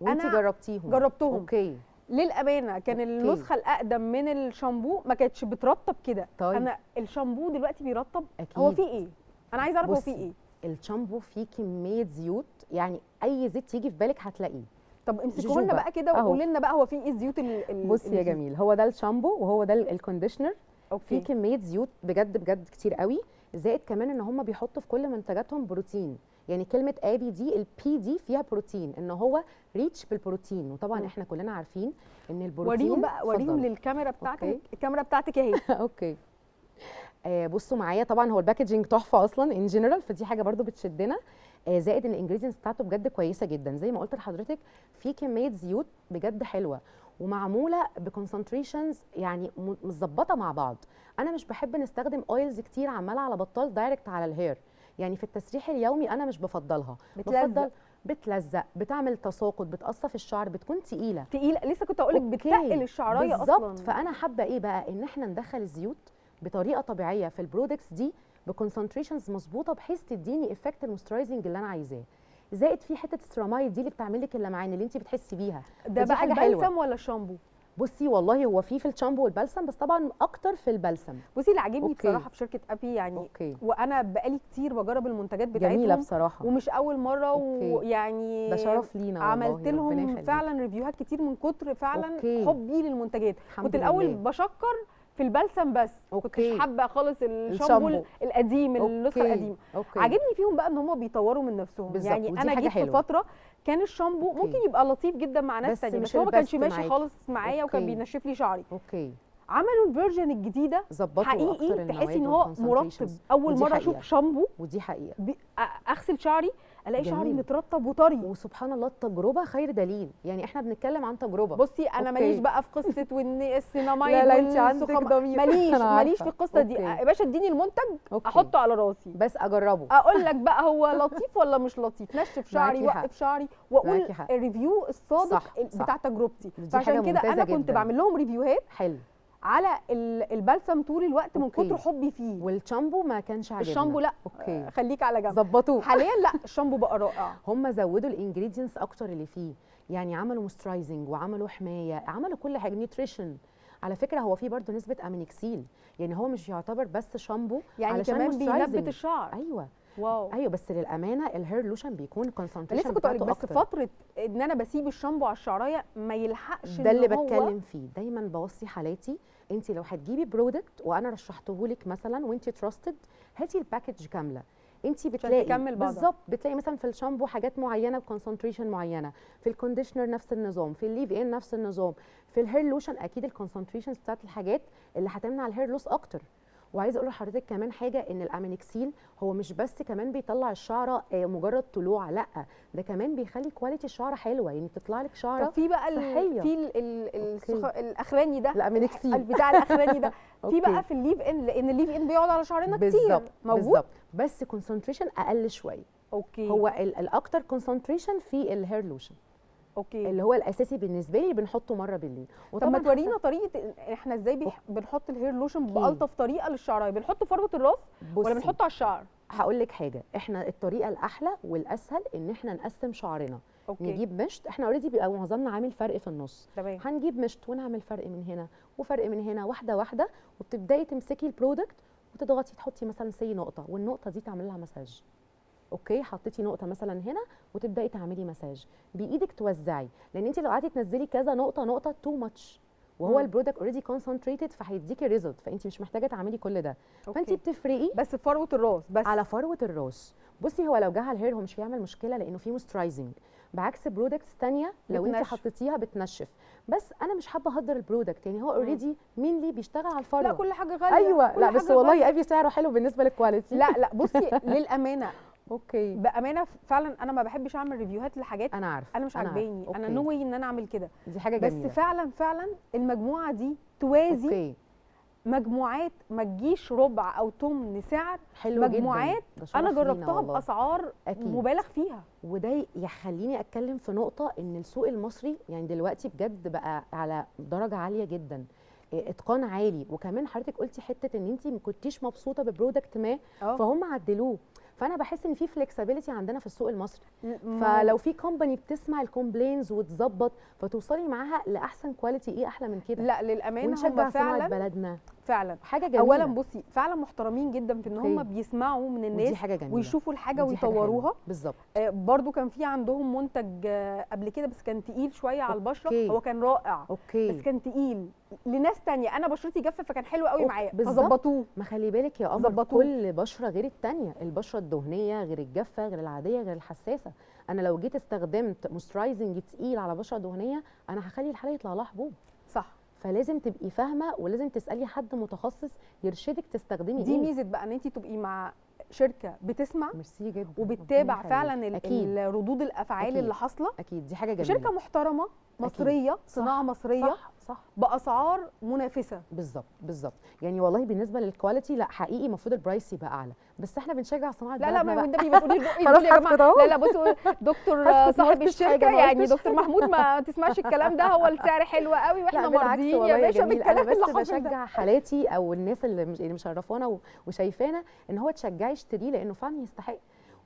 وانت جربتهم. اوكي. للامانه كان النسخه الاقدم من الشامبو ما كانتش بترطب كده. طيب. انا الشامبو دلوقتي بيرطب. أكيد. هو فيه ايه؟ انا عايزه اعرف هو فيه ايه. الشامبو فيه كميه زيوت، يعني اي زيت يجي في بالك هتلاقيه. طب امسكوا لنا بقى كده وقولوا لنا بقى هو فيه ايه الزيوت بصي يا جميل، هو ده الشامبو وهو ده الكونديشنر. اوكي. فيه كميه زيوت بجد بجد كتير قوي. زائد كمان ان هم بيحطوا في كل منتجاتهم بروتين. يعني كلمه ابي دي البي دي فيها بروتين، ان هو ريتش بالبروتين. وطبعا احنا كلنا عارفين ان البروتين وريهم بقى وريهم للكاميرا بتاعتك. أوكي. الكاميرا بتاعتك اهي. اوكي. بصوا معايا طبعا هو الباكجينج تحفه اصلا ان جنرال، فدي حاجه برضو بتشدنا. زائد ان الانجريدينتس بتاعته بجد كويسه جدا، زي ما قلت لحضرتك في كميه زيوت بجد حلوه ومعموله بكونسنتريشنز يعني متظبطه مع بعض. انا مش بحب نستخدم اويلز كتير عماله على بطال دايركت على الهير، يعني في التسريح اليومي انا مش بفضلها. بفضل بتلزق، بتعمل تساقط، بتقصف الشعر، بتكون تقيله. لسه كنت اقول لك بتقل الشعرايه اصلا. بالظبط. فانا حابه ايه بقى، ان احنا ندخل الزيوت بطريقه طبيعيه في البرودكتس دي بكونسنتريشنز مظبوطه بحيث تديني افكت المويسترايزنج اللي انا عايزاه. زائد في حته السيرامايد دي اللي بتعمل لك اللمعان اللي انت بتحسي بيها. ده بقى البلسم ولا الشامبو؟ بصي والله هو في الشامبو والبلسم، بس طبعا اكتر في البلسم. بصي اللي عاجبني بصراحه في شركه ابي يعني وانا بقالي كتير بجرب المنتجات بتاعتهم جميله بصراحه ومش اول مره ويعني ده شرف لينا والله. عملت لهم فعلا ريفيوهات كتير من كتر فعلا حبي للمنتجات. كنت الاول بشكر في البلسم بس كنتش حابه خالص الشامبو القديم النسخه القديمه. عاجبني فيهم بقى ان هم بيطوروا من نفسهم. يعني انا جيت في فتره كان الشامبو ممكن يبقى لطيف جدا مع ناس ثانيه بس هو ما كانش ماشي خالص معايا وكان بينشف لي شعري. عملوا الفيرجن الجديده حقيقي تحسي ان هو مرطب. اول مره اشوف شامبو ودي حقيقه اغسل شعري الاقي شعري مترطب وطري. وسبحان الله التجربه خير دليل، يعني احنا بنتكلم عن تجربه. بصي انا ماليش بقى في قصه وان السينامايد لا انت عندك ضمير. ماليش في القصه دي يا باشا. اديني المنتج احطه على راسي بس اجربه اقول لك بقى هو لطيف ولا مش لطيف، نشف شعري وقف شعري واقول الريفيو الصادق بتاع تجربتي. فعشان كده انا كنت بعمل لهم ريفيوهات حلو على البلسم طول الوقت من كتر حبي فيه. والشامبو ما كانش عاجبنا. الشامبو لا خليك على جنب. ظبطوه حاليا لا الشامبو بقى رائع. هم زودوا الانجريدينتس اكتر اللي فيه، يعني عملوا مويسترايزنج وعملوا حمايه، عملوا كل حاجه. نيوتريشن على فكره هو فيه برضو نسبه امينكسيل، يعني هو مش يعتبر بس شامبو يعني كمان بينبت الشعر. ايوه واو. ايوه بس للامانه الهير لوشن بيكون كونسنتريشن لسه كنت اقول لك بس فتره ان انا بسيب الشامبو على الشعرايه ما يلحقش. ده اللي بتكلم فيه. دايما بوصي حالاتي انت لو هتجيبي برودكت وانا رشحته لك مثلا وانت تراستد، هاتي الباكج كامله. انت بتلاقي بالظبط بتلاقي مثلا في الشامبو حاجات معينه بكونسنتريشن معينه، في الكونديشنر نفس النظام، في الليف ان نفس النظام، في الهير لوشن اكيد الكونسنتريشنز بتاعت الحاجات اللي هتمنع الهير لوس اكتر. وعايزه اقول لحضرتك كمان حاجه، ان الامينكسيل هو مش بس كمان بيطلع الشعره مجرد طلوع، لا ده كمان بيخلي كواليتي الشعره حلوه، يعني تطلع لك شعره طب في بقى صحيه. في الاخراني ده الامينكسيل بتاع الاخراني ده في بقى في الليف ان، لان الليف ان بيقعد على شعرنا كتير موجود بالظبط بس كونسنتريشن اقل شويه. هو الاكتر كونسنتريشن في الهير لوشن اللي هو الاساسي بالنسبه لي بنحطه مره بالليل. طب ما تورينا طريقه احنا ازاي بنحط الهير لوشن بالطف طريقه للشعرايه؟ بنحطه فروه الراس ولا بنحطه على الشعر؟ هقول لك حاجه، احنا الطريقه الاحلى والاسهل ان احنا نقسم شعرنا. نجيب مشط، احنا اوريدي بيبقى معظمنا عامل فرق في النص، هنجيب مشط ونعمل فرق من هنا وفرق من هنا واحده واحده، وبتبداي تمسكي البرودكت وتضغطي تحطي مثلا نقطه، والنقطه دي تعملي لها مساج. حطيتي نقطه مثلا هنا وتبداي تعملي مساج بايدك، توزعي، لان انت لو قعدتي تنزلي كذا نقطه تو ماتش، وهو البرودكت اوريدي كونسنتريتد فهيديكي ريزلت، فانت مش محتاجه تعملي كل ده. فانت بتفرقي بس في فروه الراس بس على فروه الراس. بصي هو لو جه على الهير هو مش هيعمل مشكله لانه فيه مويسترايزنج، بعكس برودكتس ثانيه لو انت حطيتيها بتنشف. بس انا مش حابه اهدر البرودكت، يعني هو اوريدي مين ليه بيشتغل على الفروه. لا كل حاجه غاليه. ايوه لا بس والله ابي سعره حلو بالنسبه للكواليتي. لا بصي للامانه بامانه فعلا انا ما بحبش اعمل ريفيوهات لحاجات انا عارفه انا مش عاجباني، انا نوي ان انا اعمل كده، دي حاجه جميله. بس فعلا المجموعه دي توازي مجموعات ما تجيش ربع او ثمن سعر حلو مجموعات جدا. انا جربتها باسعار مبالغ فيها. وده يخليني اتكلم في نقطه، ان السوق المصري يعني دلوقتي بجد بقى على درجه عاليه جدا، اتقان عالي. وكمان حضرتك قلتي حته ان انت ما كنتيش مبسوطه ببرودكت ما فهم عدلوه، فانا بحس ان في فليكسبيليتي عندنا في السوق المصري. فلو في كومباني بتسمع الكومبلينز وتظبط فتوصلي معاها لاحسن كواليتي، ايه احلى من كده؟ لا للامانه هم فعلا بلدنا فعلا حاجه جميله. اولا بصي فعلا محترمين جدا في ان هم بيسمعوا من الناس، ودي حاجه جميله، ويشوفوا الحاجه ويطوروها. بالظبط. برضو كان في عندهم منتج قبل كده بس كان تقيل شويه على البشره، هو كان رائع بس كان تقيل لناس تانية، انا بشرتي جافه فكان حلو قوي معايا فظبطوه. ما خلي بالك يا قمر كل بشره غير التانية، البشره الدهنيه غير الجافه غير العاديه غير الحساسه. انا لو جيت استخدمت مويسترايزنج تقيل على بشره دهنيه انا هخلي الحاله يطلع لها حبوب. صح. فلازم تبقي فاهمه ولازم تسالي حد متخصص يرشدك تستخدمي دي ميزه بقى ان انت تبقي مع شركه بتسمع ميرسي جدا، وبتتابع ربنا فعلا يخليك. اكيد ردود الافعال أكيد. اللي حاصله. اكيد دي حاجه جميله. شركه محترمه مصريه، صناعه مصريه، صح باسعار منافسه. بالظبط. يعني والله بالنسبه للكواليتي لا حقيقي المفروض البرايس يبقى اعلى، بس احنا بنشجع صناعه لا بلدنا بقى. والنبي ما تقوليش بقى خلاص يا جماعه. هسكت أهو. لا بصوا دكتور هسكت، ما صاحب قلتش حاجة، الشركه، ما يعني قلتش دكتور محمود ما تسمعش الكلام ده، هو السعر حلو قوي واحنا لا بالعكس مرضيين والله يا باشا جميل. بالكلام انا اللي بس حاصل ده. بشجع حالاتي او الناس اللي اللي مشرفانا وشايفانا ان هو تشجعي اشتريه لانه فعلا يستحق.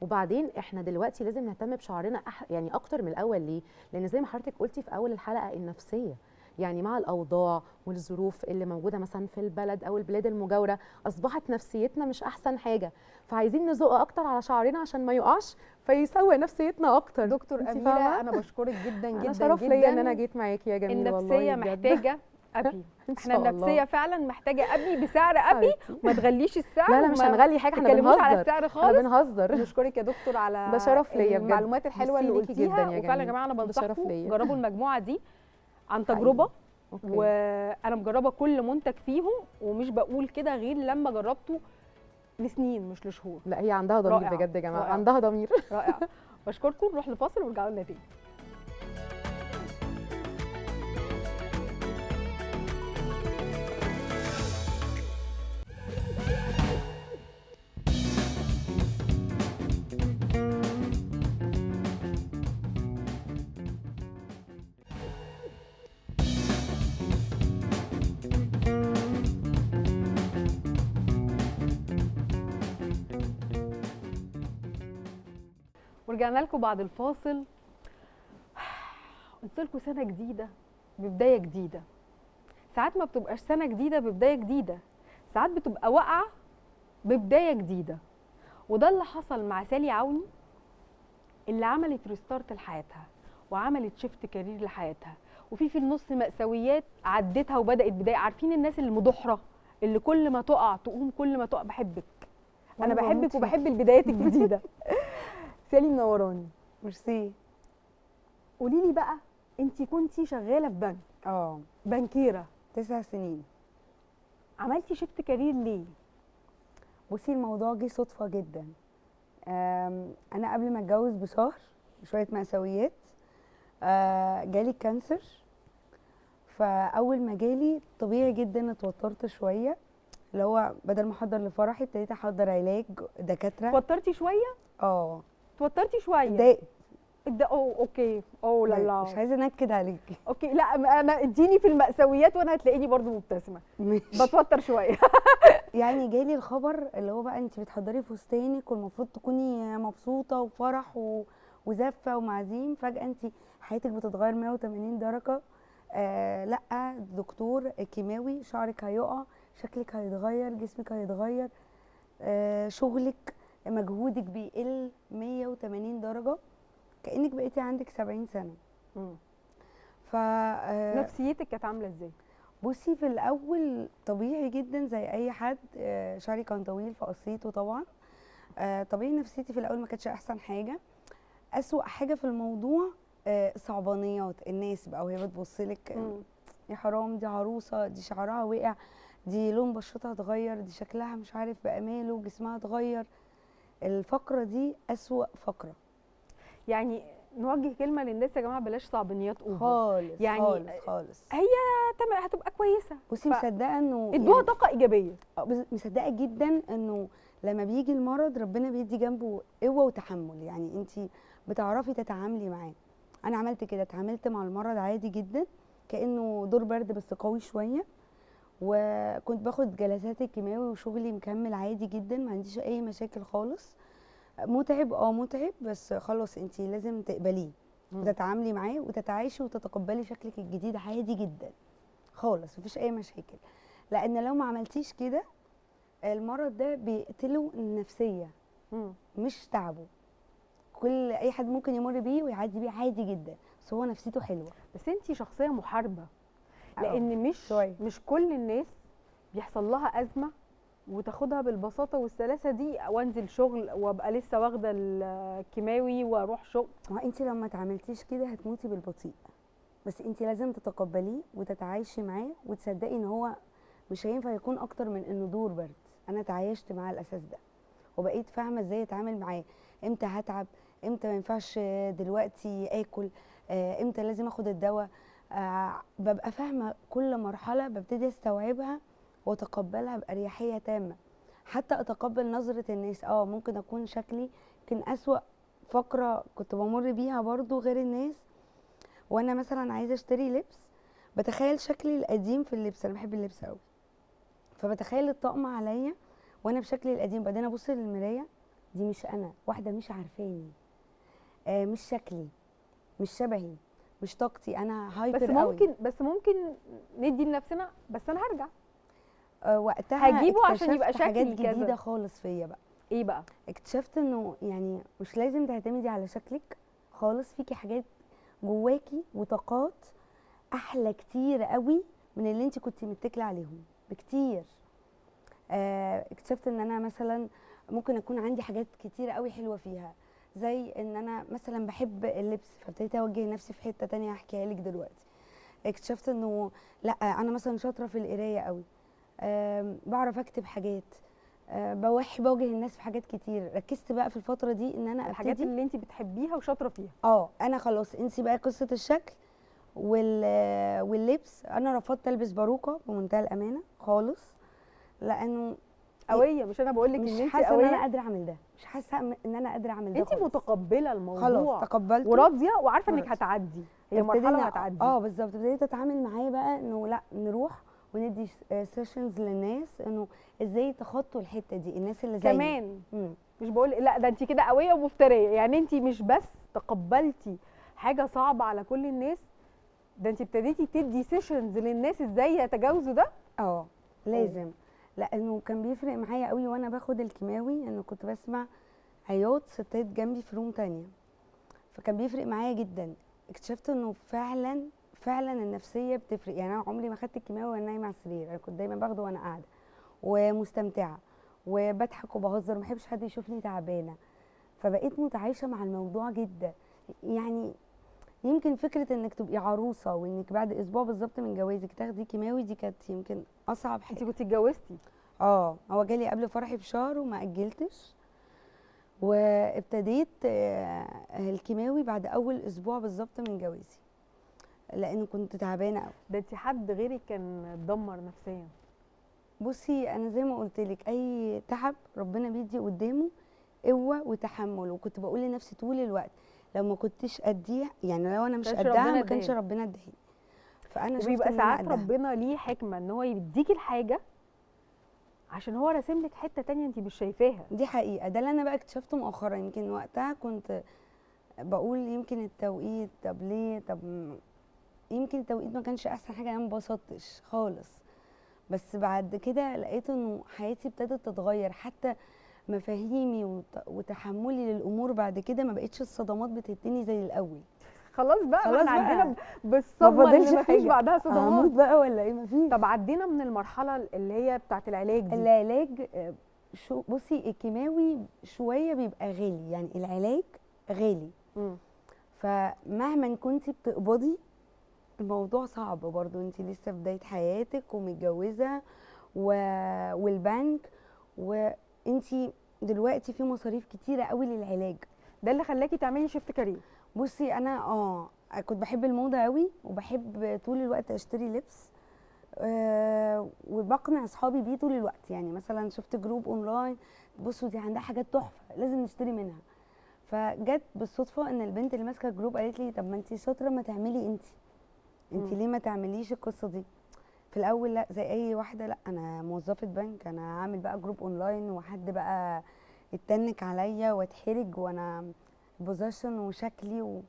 وبعدين احنا دلوقتي لازم نهتم بشعرنا يعني اكتر من الاول. ليه؟ لان زي ما حضرتك قلتي في اول الحلقه النفسيه، يعني مع الاوضاع والظروف اللي موجوده مثلا في البلد او البلاد المجاوره اصبحت نفسيتنا مش احسن حاجه، فعايزين نزق اكتر على شعرنا عشان ما يقعش فيسوي نفسيتنا اكتر. دكتور انتي أميرة فاهمة؟ انا بشكرك جدا انا جدا شرف ليا ان انا جدا. جيت معاكي يا جميل النفسيه والله بجد. محتاجه ابي. إن احنا شاء الله. النفسيه فعلا محتاجه ابي بسعر ابي، حبيبتي. وما تغليش السعر. لا مش هنغلي حاجه، احنا تتكلموش على بنهزر. السعر احنا خالص. بنهزر. بشكرك يا دكتور على ده شرف ليا بجد. المعلومات الحلوه اللي ميرسي ليكي قلتيها. جدا يا وفعلا يا جميل. جماعه انا ده شرف بنصحكم ليا. جربوا المجموعه دي عن حقيقي. تجربه. أوكي. وانا مجربه كل منتج فيهم، ومش بقول كده غير لما جربته لسنين مش لشهور. لا هي عندها ضمير رائعة. بجد يا جماعه، رائعة. عندها ضمير. رائع. بشكركم، نروح لفاصل ونرجعوا لنا تاني. ورجعنا لكم بعد الفاصل. قلت لكم سنه جديده ببدايه جديده. ساعات ما بتبقاش سنه جديده ببدايه جديده، ساعات بتبقى واقعه ببدايه جديده. وده اللي حصل مع سالي عوني، اللي عملت ريستارت لحياتها وعملت شيفت كارير لحياتها، وفي النص مأساويات عدتها وبدأت بداية. عارفين الناس المدحرة اللي كل ما تقع تقوم، كل ما تقع بحبك. انا بحبك وبحب البدايات الجديده. سالي منوراني. ميرسي. قولي لي بقى، انت كنتي شغاله في بنك، بنكيره 9 سنين. عملتي شيفت كارير ليه؟ بصي الموضوع جه صدفه جدا. انا قبل ما اتجوز بشهر شويه مأساويات، جالي كانسر. فاول ما جالي طبيعي جدا اتوترت شويه، اللي هو بدل ما احضر لفرحي ابتديت احضر علاج دكاتره. توترتي شويه؟ توترتي شويه؟ اتضايقت. اوكي. لا لا مش عايزه انكد عليكي. اوكي، لا انا اديني في المأساويات وانا هتلاقيني برضو مبتسمه. بتوتر شويه. يعني جالي الخبر اللي هو بقى انت بتحضري فستانك والمفروض تكوني مبسوطه وفرح وزفه ومعزيم، فجاه انت حياتك بتتغير 180 درجه. لا دكتور كيماوي، شعرك هيقع، شكلك هيتغير، جسمك هيتغير، شغلك مجهودك بيقل 180 درجه، كأنك بقيتي عندك 70 سنه. ف نفسيتك كانت عامله ازاي؟ بصي في الاول طبيعي جدا زي اي حد، شعري كان طويل فقصيته طبعا. طبيعي نفسيتي في الاول ما كانتش احسن حاجه. اسوأ حاجه في الموضوع صعبانيات الناس بقى وهي بتبص لك، يا حرام دي عروسه، دي شعرها وقع، دي لون بشرتها اتغير، دي شكلها مش عارف بقى ماله، جسمها اتغير. الفقره دي اسوأ فقره. يعني نوجه كلمه للناس يا جماعه، بلاش صعبانيات اوفر خالص. يعني خالص. هي هتبقى كويسه. بصي مصدقه انه ادوها يعني طاقه ايجابيه. مصدقه جدا انه لما بيجي المرض ربنا بيدي جنبه قوه وتحمل، يعني انت بتعرفي تتعاملي معاه. انا عملت كده، اتعاملت مع المرض عادي جدا كانه دور برد بس قوي شويه، وكنت باخد جلسات الكيماوي وشغلي مكمل عادي جدا، ما عنديش اي مشاكل خالص. متعب متعب، بس خلاص انت لازم تقبليه وتتعاملي معاه وتتعايشي وتتقبلي شكلك الجديد عادي جدا خالص، مفيش اي مشاكل. لان لو ما عملتيش كده المرض ده بيقتله النفسيه مش تعبه. اي حد ممكن يمر بيه ويعدي بيه عادي جدا، بس هو نفسيته حلوه. بس انتي شخصيه محاربه، لان مش كل الناس بيحصل لها ازمه وتاخدها بالبساطه والسلاسه دي، وانزل شغل وابقى لسه واخده الكيماوي واروح شغل. ما انت لو ما اتعاملتيش كده هتموتي بالبطيء، بس انت لازم تتقبليه وتتعايشي معاه وتصدقي ان هو مش هينفع يكون اكتر من انه دور برد. انا تعايشت مع الاساس ده وبقيت فاهمه ازاي اتعامل معاه، امتى هتعب، امتى ما ينفعش دلوقتي اكل، امتى لازم اخد الدواء. ببقى فاهمه كل مرحله، ببتدي استوعبها واتقبلها باريحيه تامه. حتى اتقبل نظره الناس، ممكن اكون شكلي كان اسوأ فقره كنت بمر بيها برضو غير الناس. وانا مثلا عايزه اشتري لبس، بتخيل شكلي القديم في اللبس، انا بحب اللبس قوي، فبتخيل الطقم عليا وانا بشكلي القديم، بعدين ابص للمرايه، دي مش انا، واحده مش عارفاني، مش شكلي، مش شبهي، مش طاقتي، انا هايبر قوي. بس ممكن ندي لنفسنا بس انا هرجع وقتها هجيبه عشان يبقى اكتشفت حاجات شكلي كذا. جديده خالص فيا بقى. ايه بقى؟ اكتشفت انه يعني مش لازم تعتمدي على شكلك خالص، فيكي حاجات جواكي وطاقات احلى كتير قوي من اللي انت كنتي متكله عليهم بكتير. اكتشفت ان انا مثلا ممكن اكون عندي حاجات كتير قوي حلوه فيها، زي ان انا مثلا بحب اللبس، فابتديت اوجه نفسي في حته تانية هحكيها لك دلوقتي. اكتشفت انه لا، انا مثلا شاطره في القرايه قوي، بعرف اكتب حاجات، بحب اوجه الناس في حاجات كتير. ركزت بقى في الفتره دي ان انا الحاجات ابتدي اللي انت بتحبيها وشاطره فيها. انا خلاص انسي بقى قصه الشكل واللبس. انا رفضت البس باروكه بمنتهى الامانه خالص، لانه قويه. مش انا بقول لك مش ان انت حاسه ان انا قويه، قادره اعمل ده، مش حاسه ان انا قادره اعمل ده انت خالص. متقبله الموضوع خلاص تقبلته وراضيه وعارفه انك وراضية. هتعدي، هي مرحله ابتدينا وهتعدي. بالظبط، ابتديت اتعامل معاه بقى انه لا، نروح وندي سيشنز للناس انه ازاي يتخطوا الحته دي، الناس اللي زيي كمان مم. مش بقول لا ده انت كده قويه ومفتريه، يعني انت مش بس تقبلتي حاجه صعبه على كل الناس، ده انت ابتديتي تدي سيشنز للناس ازاي يتجاوزوا ده. لازم. لانه كان بيفرق معايا قوي وانا باخد الكيماوي، انه كنت بسمع عياط ستات جنبي في روم تانية، فكان بيفرق معايا جدا. اكتشفت انه فعلا فعلا النفسيه بتفرق. يعني انا عمري ما خدت الكيماوي وانا نايمه على السرير، انا كنت دايما باخده وانا قاعده ومستمتعه وبضحك وبهزر، ما بحبش حد يشوفني تعبانه، فبقيت متعايشه مع الموضوع جدا. يعني يمكن فكره انك تبقي عروسه وانك بعد اسبوع بالظبط من جوازك تاخدي كيماوي، دي كانت يمكن اصعب انت حاجه. كنت اتجوزتي؟ هو جالي قبل فرحي بشهر وما اجلتش، وابتديت الكيماوي بعد اول اسبوع بالظبط من جوازي، لان كنت تعبانه قوي. ده انت حد غيرك كان اتدمر نفسيا. بصي انا زي ما قلت لك، اي تعب ربنا بيدي قدامه قوه وتحمل، وكنت بقول لنفسي طول الوقت لو ما كنتش قديها، يعني لو انا مش كانش قدها ربنا ما كانش اداني. ربنا اداني. فانا شفت وبيبقى ان انا ساعات قدها. ربنا ليه حكمه ان هو يديكي الحاجه عشان هو راسم لك حته تانية انت مش شايفاها. دي حقيقه، ده اللي انا بقى اكتشفته مؤخرا. يمكن وقتها كنت بقول يمكن التوقيت، طب ليه، يمكن التوقيت ما كانش احسن حاجه، انا ما انبسطتش خالص. بس بعد كده لقيت انه حياتي ابتدت تتغير، حتى مفاهيمي وتحملي للامور بعد كده ما بقتش الصدمات بتهتني زي الاول. خلاص بقى، ما خلاص احنا بقى، عندنا بالصدمه فاضلش اللي ما فيش حاجة. بعدها صدمات. هموت بقى ولا ايه؟ مفيش. طب عدينا من المرحله اللي هي بتاعت العلاج دي. العلاج بصي الكيماوي شويه بيبقى غالي، يعني العلاج غالي. مم. فمهما كنتي بتقبضي الموضوع صعب برضو، انت لسه في بدايه حياتك ومتجوزه والبنك، وانت دلوقتي في مصاريف كتيره قوي للعلاج. ده اللي خلاكي تعملي شيفت كارير. بصي انا كنت بحب الموضه قوي، وبحب طول الوقت اشتري لبس، وبقنع اصحابي بيه طول الوقت. يعني مثلا شفت جروب اونلاين، بصوا دي عندها حاجات تحفه لازم نشتري منها. فجت بالصدفه ان البنت اللي ماسكه الجروب قالت لي طب ما انت شاطره، ما تعملي انت ليه ما تعمليش القصه دي؟ في الاول لا، زي اي واحده، لا انا موظفه بنك، انا هعمل بقى جروب اونلاين وحد بقى يتنك عليا واتحرج وانا بوزيشن وشكلي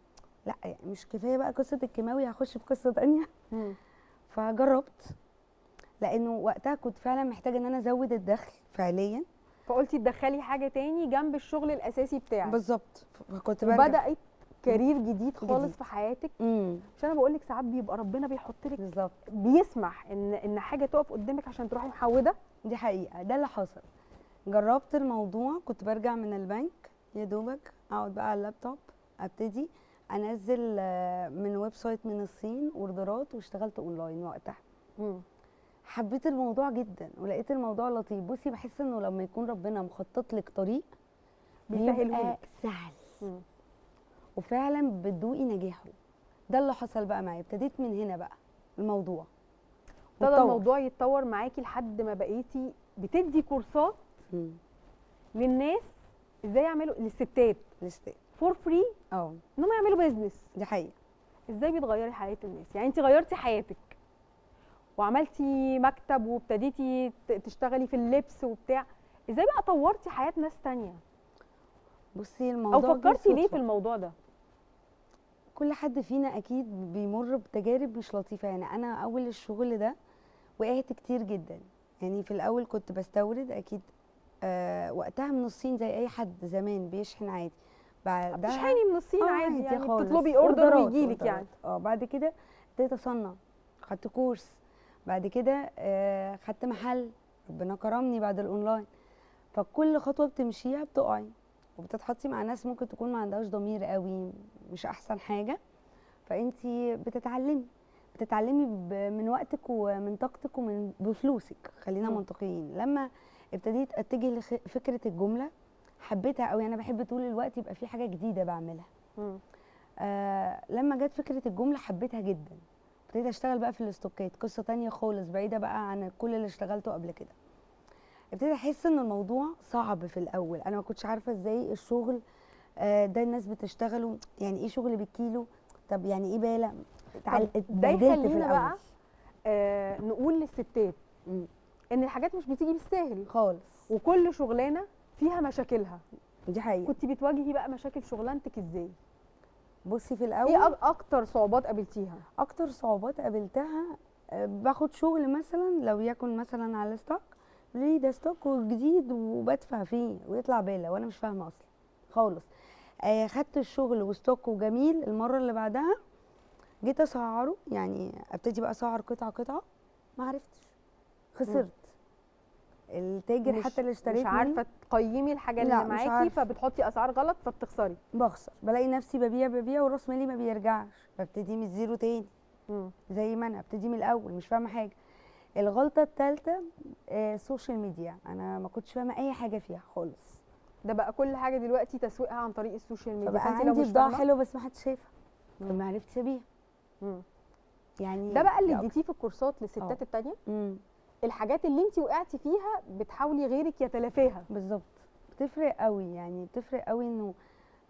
لا يعني مش كفايه بقى قصه الكيماوي، هخش في قصه تانية. فجربت، لانه وقتها كنت فعلا محتاجه ان انا ازود الدخل فعليا، فقلتي تدخلي حاجه تاني جنب الشغل الاساسي بتاعك. بالظبط. فكنت برجع وبدات كارير جديد خالص جديد. في حياتك. امم مش انا بقول لك ساعات بيبقى ربنا بيحط لك، بالظبط، بيسمح ان حاجه تقف قدامك عشان تروحي محوده. دي حقيقه، ده اللي حصل. جربت الموضوع، كنت برجع من البنك يا دوبك اقعد بقى على اللابتوب، ابتدي انزل من ويب سايت من الصين اوردرات، واشتغلت اونلاين وقتها. حبيت الموضوع جدا ولقيت الموضوع لطيف. بصي بحس انه لما يكون ربنا مخطط لك طريق بيسهله بيبقى لك. سهل مم. وفعلا بتدوقي نجاحه. ده اللي حصل بقى معايا، ابتديت من هنا بقى الموضوع ابتدى واتطور. الموضوع يتطور معاكي لحد ما بقيتي بتدي كورسات مم. للناس ازاي يعملوا، للستات الاستاذ فور فري، اه انهم يعملوا بيزنس. دي حقيقه. ازاي بتغيري حياه الناس؟ يعني انت غيرتي حياتك وعملتي مكتب وابتديتي تشتغلي في اللبس وبتاع، ازاي بقى طورتي حياه ناس تانية؟ بصي او الموضوع جه فكرتي ليه في صدفة. الموضوع ده؟ كل حد فينا اكيد بيمر بتجارب مش لطيفه. يعني انا اول الشغل ده وقعت كتير جدا. يعني في الاول كنت بستورد اكيد وقتها من الصين زي اي حد زمان بيشحن عادي. بعدها بتشحني من الصين عادي، عادي يعني خالص. بتطلبي اوردر أوردرات- ويجي لك أوردرات. يعني. بعد كده ابتديت اصنع، خدت كورس. بعد كده خدت محل، ربنا كرمني بعد الاونلاين. فكل خطوه بتمشيها بتقعي وبتتحطي مع ناس ممكن تكون ما عندهاش ضمير قوي، مش احسن حاجه. فانتي بتتعلمي من وقتك ومن طاقتك ومن بفلوسك. خلينا مم. منطقيين. لما ابتديت اتجه لفكره الجمله حبيتها قوي. انا بحب طول الوقت يبقى في حاجه جديده بعملها. مم. لما جت فكره الجمله حبيتها جدا. ابتديت اشتغل بقى في الاستوكات، قصه تانية خالص بعيده بقى عن كل اللي اشتغلته قبل كده. ابتديت احس ان الموضوع صعب في الاول. انا ما كنتش عارفه ازاي الشغل ده الناس بتشتغله. يعني ايه شغل بالكيلو؟ طب يعني ايه بالة؟ طب ده اتبهدلت في يخلينا الاول بقى نقول للستات مم. ان الحاجات مش بتيجي بالساهل، خالص. وكل شغلانه فيها مشاكلها. دي حقيقه. كنت بتواجهي بقى مشاكل شغلانتك ازاي؟ بصي في الاول ايه اكتر صعوبات قابلتيها؟ اكتر صعوبات قابلتها باخد شغل مثلا لو يكن مثلا على ستوك، ليه ده ستوك وجديد وبدفع فيه ويطلع بالة وانا مش فاهمه اصلا خالص. خدت الشغل وستوك وجميل. المره اللي بعدها جيت اسعره، يعني ابتدي بقى اسعر قطعه قطعه، ما عرفتش، خسرت. التاجر حتى اللي اشتريت مش عارفه تقيمي الحاجه لا، اللي مش معاكي، عارفة. فبتحطي اسعار غلط فبتخسري. بخسر. بلاقي نفسي ببيع وراس مالي ما بيرجعش، ببتدي من الزيرو تاني مم. زي ما انا ابتدي من الاول مش فاهمه حاجه. الغلطه الثالثه السوشيال ميديا، انا ما كنتش فاهمه اي حاجه فيها خالص. ده بقى كل حاجه دلوقتي تسويقها عن طريق السوشيال ميديا، فبقى فانت لو عندي مش بضاعه فاهمه. حلوه بس ما حدش شايفها، مم. فما عرفتش ابيع. مم. يعني ده بقى اللي دي اديتيه في الكورسات للستات آه. التانية. امم الحاجات اللي انت وقعتي فيها بتحاولي غيرك يتلافاها. بالظبط. بتفرق قوي. يعني بتفرق قوي انه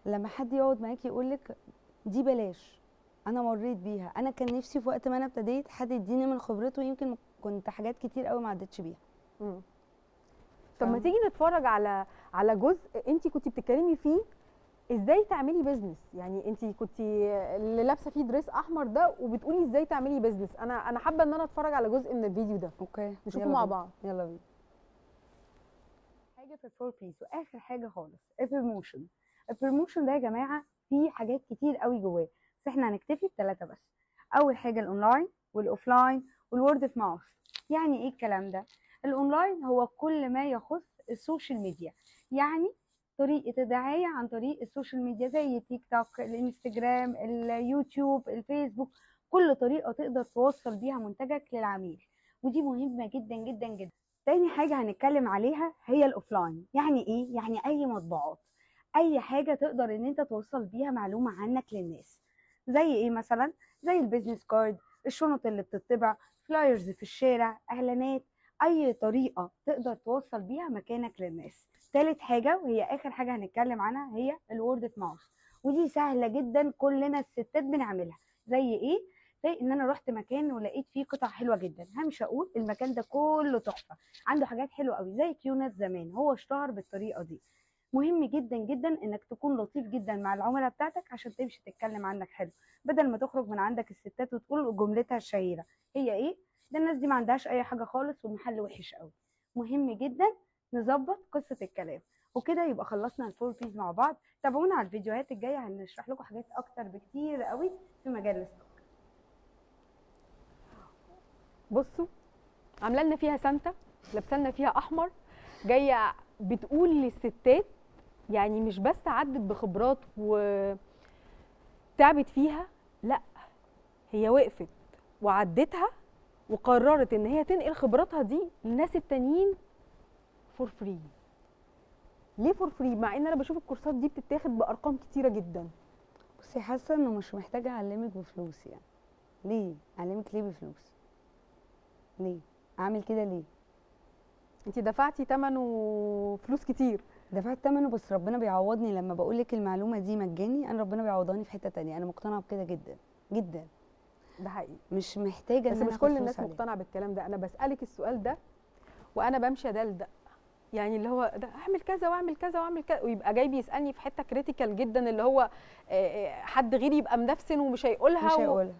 لما حد يقعد معاكي يقول لك دي بلاش، انا مريت بيها. انا كان نفسي في وقت ما انا ابتديت حد يديني من خبرته، يمكن كنت حاجات كتير قوي ما عدتش بيها. مم. طب ما فاهمة؟ تيجي نتفرج على جزء انت كنتي بتتكلمي فيه ازاي تعملي بيزنس. يعني انت كنتي اللي لابسه فيه دريس احمر ده وبتقولي ازاي تعملي بيزنس. انا حابه ان انا اتفرج على جزء من الفيديو ده، اوكي نشوفه يلا مع بينا. بعض. يلا بينا. حاجه في الفور بيس. واخر حاجه خالص البروموشن. البروموشن ده يا جماعه فيه حاجات كتير قوي جواه، بس احنا هنكتفي بثلاثه بس. اول حاجه الاونلاين والاوفلاين والورد اوف ماوث. يعني ايه الكلام ده؟ الاونلاين هو كل ما يخص السوشيال ميديا، يعني طريقه الدعايه عن طريق السوشيال ميديا زي تيك توك، الانستجرام، اليوتيوب، الفيسبوك. كل طريقه تقدر توصل بيها منتجك للعميل، ودي مهمه جدا جدا جدا. تاني حاجة هنتكلم عليها هي الأوفلاين. يعني إيه؟ يعني أي مطبوعات، أي حاجة تقدر إن أنت توصل بيها معلومة عنك للناس. زي إيه مثلا؟ زي البيزنس كارد، الشنط اللي بتطبع، فلايرز في الشارع، إعلانات. أي طريقة تقدر توصل بيها مكانك للناس. تالت حاجة وهي آخر حاجة هنتكلم عنها هي الورد اوف ماوث، ودي سهلة جدا كلنا الستات بنعملها. زي إيه؟ زي ان انا رحت مكان ولقيت فيه قطع حلوه جدا، همشي اقول المكان ده كله تحفه، عنده حاجات حلوه قوي زي كيونات زمان، هو اشتهر بالطريقه دي. مهم جدا جدا انك تكون لطيف جدا مع العملاء بتاعتك عشان تمشي تتكلم عنك حلو، بدل ما تخرج من عندك الستات وتقول جملتها الشهيره هي ايه؟ ده الناس دي ما عندهاش اي حاجه خالص والمحل وحش قوي. مهم جدا نظبط قصه الكلام. وكده يبقى خلصنا الفور بيز مع بعض. تابعونا على الفيديوهات الجايه، هنشرح لكم حاجات اكتر بكتير قوي في مجال الستوك. بصوا، عامله لنا فيها سانتا، لابسه لنا فيها احمر، جايه بتقول للستات يعني مش بس عدت بخبرات وتعبت فيها، لا هي وقفت وعدتها وقررت ان هي تنقل خبراتها دي للناس التانيين فور فري. ليه فور فري مع ان انا بشوف الكورسات دي بتتاخد بارقام كتيره جدا؟ بصي حاسه انه مش محتاجه اعلمك بفلوس يعني. ليه اعلمك ليه بفلوس؟ ليه اعمل كده ليه؟ انت دفعتي ثمنه فلوس كتير. دفعت ثمنه بس ربنا بيعوضني. لما بقول لك المعلومه دي مجاني، انا ربنا بيعوضني في حته تانية. انا مقتنعه بكده جدا جدا. ده حقيقي، مش محتاجه بس ان مش انا كل آخد الناس فلوس عليه. مقتنعه بالكلام ده. انا بسالك السؤال ده وانا بمشي ادلدق، يعني اللي هو ده اعمل كذا واعمل كذا واعمل كذا، ويبقى جاي بيسالني في حته كريتيكال جدا، اللي هو حد غيري يبقى مدفسن ومش هيقولها. مش هيقولها.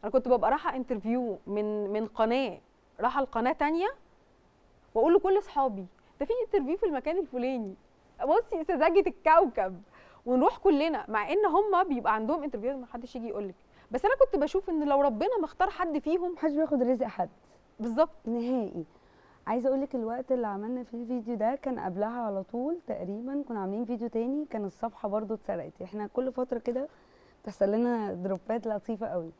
انا كنت ببقى رايحه انترفيو من قناه رايحه لقناه تانية، واقول لكل اصحابي ده في انترفيو في المكان الفلاني، بصي سذاجه الكوكب، ونروح كلنا، مع ان هم بيبقى عندهم انترفيو ما حدش يجي يقول لك. بس انا كنت بشوف ان لو ربنا مختار حد فيهم. محدش بياخد رزق حد بالظبط. نهائي. عايزه اقول لك الوقت اللي عملنا فيه الفيديو ده كان قبلها على طول تقريبا كنا عاملين فيديو تاني، كان الصفحه برضو اتسرقت. احنا كل فتره كده بتحصل لنا دروبات لطيفه قوي.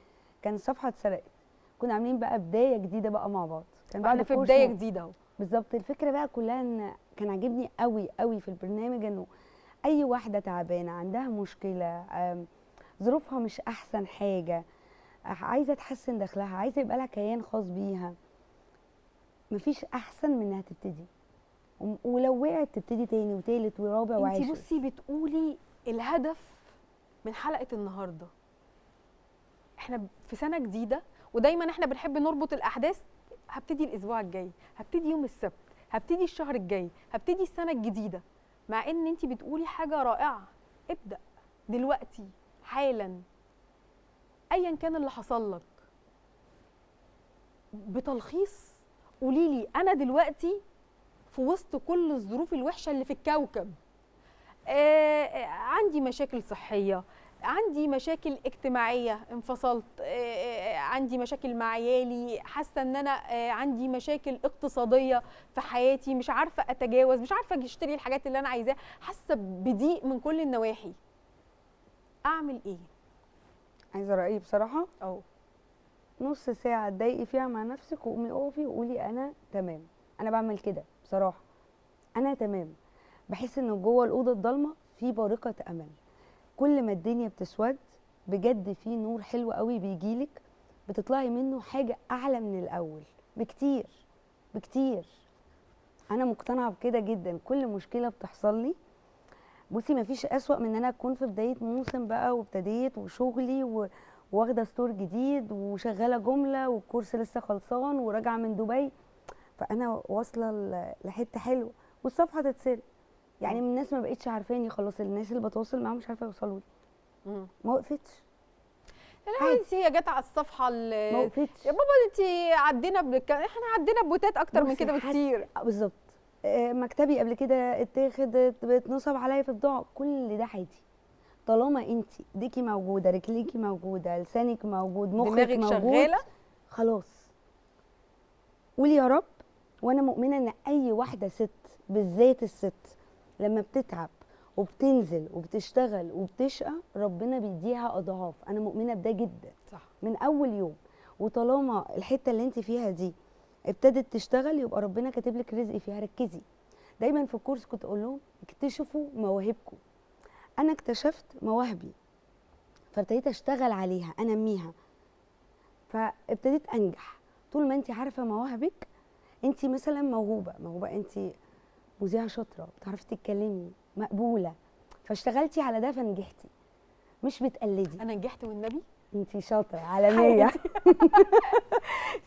كان الصفحه اتسرقت، كنا عاملين بقى بدايه جديده بقى مع بعض. كان احنا في كورس بدايه جديده اهو. بالظبط. الفكره بقى كلها ان كان عاجبني قوي قوي في البرنامج انه اي واحده تعبانه عندها مشكله، ظروفها مش احسن حاجه، عايزه تحسن دخلها، عايزه يبقى لها كيان خاص بيها، مفيش احسن من انها تبتدي، ولو وقعت تبتدي تاني وتالت ورابع وعاشر. انتي بصي بتقولي الهدف من حلقه النهارده. احنا في سنه جديده، ودايما احنا بنحب نربط الاحداث. هبتدي الاسبوع الجاي، هبتدي يوم السبت، هبتدي الشهر الجاي، هبتدي السنه الجديده. مع ان انتي بتقولي حاجه رائعه، ابدا دلوقتي حالا ايا كان اللي حصل لك. بتلخيص قولي لي انا دلوقتي في وسط كل الظروف الوحشه اللي في الكوكب، عندي مشاكل صحيه، عندي مشاكل اجتماعيه، انفصلت، عندي مشاكل مع عيالي، حاسه ان انا عندي مشاكل اقتصاديه في حياتي، مش عارفه اتجاوز، مش عارفه اشتري الحاجات اللي انا عايزاها، حاسه بضيق من كل النواحي. اعمل ايه؟ عايزه رايي بصراحه. نص نص ساعه تضايقي فيها مع نفسك وقومي اقفي وقولي انا تمام. انا بعمل كده بصراحه، انا تمام. بحس ان جوه الاوضه الضلمه في بارقه امل. كل ما الدنيا بتسود بجد في نور حلو قوي بيجيلك، بتطلعي منه حاجه اعلى من الاول بكتير بكتير. انا مقتنعه بكده جدا. كل مشكله بتحصل لي، بصي مفيش اسوأ من ان انا اكون في بدايه موسم بقى وابتديت وشغلي واخده ستور جديد وشغاله جمله والكورس لسه خلصان وراجعه من دبي، فانا واصله لحته حلوه والصفحه تتسرق. يعني من الناس ما بقتش عارفاني خلاص، الناس اللي بتواصل معاهم مش عارفه يوصلوا لي. ما وقفتش. لا انت هي جت على الصفحه ما وقفتش يا بابا انت عدينا احنا عدينا بوتات اكتر من كده بكتير. بالظبط. مكتبي قبل كده اتاخد، اتنصب عليا في بضاعه، كل ده عادي طالما انت ايديكي موجوده، رجليكي موجوده، لسانك موجود، مخك دماغك موجود، شغاله، خلاص قولي يا رب. وانا مؤمنه ان اي واحده ست، بالذات الست، لما بتتعب وبتنزل وبتشتغل وبتشقى ربنا بيديها اضعاف. انا مؤمنه بده جدا. صح. من اول يوم. وطالما الحته اللي انت فيها دي ابتدت تشتغل يبقى ربنا كاتب لك رزق فيها. ركزي. دايما في الكورس كنت اقول لهم اكتشفوا مواهبكم. انا اكتشفت مواهبي فابتديت اشتغل عليها، انميها، فابتديت انجح. طول ما انت عارفه مواهبك، انت مثلا موهوبه انت مذيعه شاطره، بتعرفي تتكلمي، مقبوله، فاشتغلتي على ده فنجحتي، مش بتقلدي. انا نجحت والنبي. انت شاطره عالميه.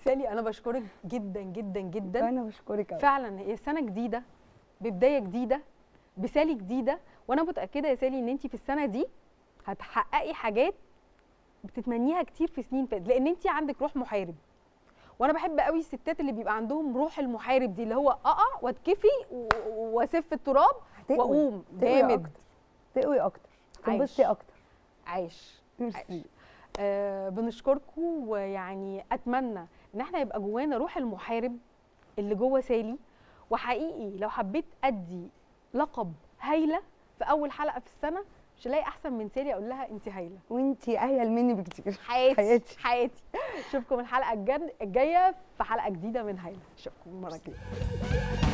سالي انا بشكرك جدا جدا جدا. انا بشكرك أوي. فعلا هي سنه جديده ببدايه جديده بسالي جديده، وانا متاكده يا سالي ان انت في السنه دي هتحققي حاجات بتتمنيها كتير في سنين فاتت، لان انت عندك روح محارب. وانا بحب قوي الستات اللي بيبقى عندهم روح المحارب دي، اللي هو اقع واتكفي واسف التراب واقوم جامد، تقوي اكتر، تنبسطي اكتر. عايش. بنشكركم، ويعني اتمنى ان احنا يبقى جوانا روح المحارب اللي جوه سالي. وحقيقي لو حبيت ادي لقب هايله في اول حلقه في السنه، مش هلاقي احسن من سالي اقول لها انت هايله. وانتي اهيل مني بكتير. حياتي حياتي. اشوفكم الحلقه الجايه في حلقه جديده من هايله. اشوفكم المره الجايه.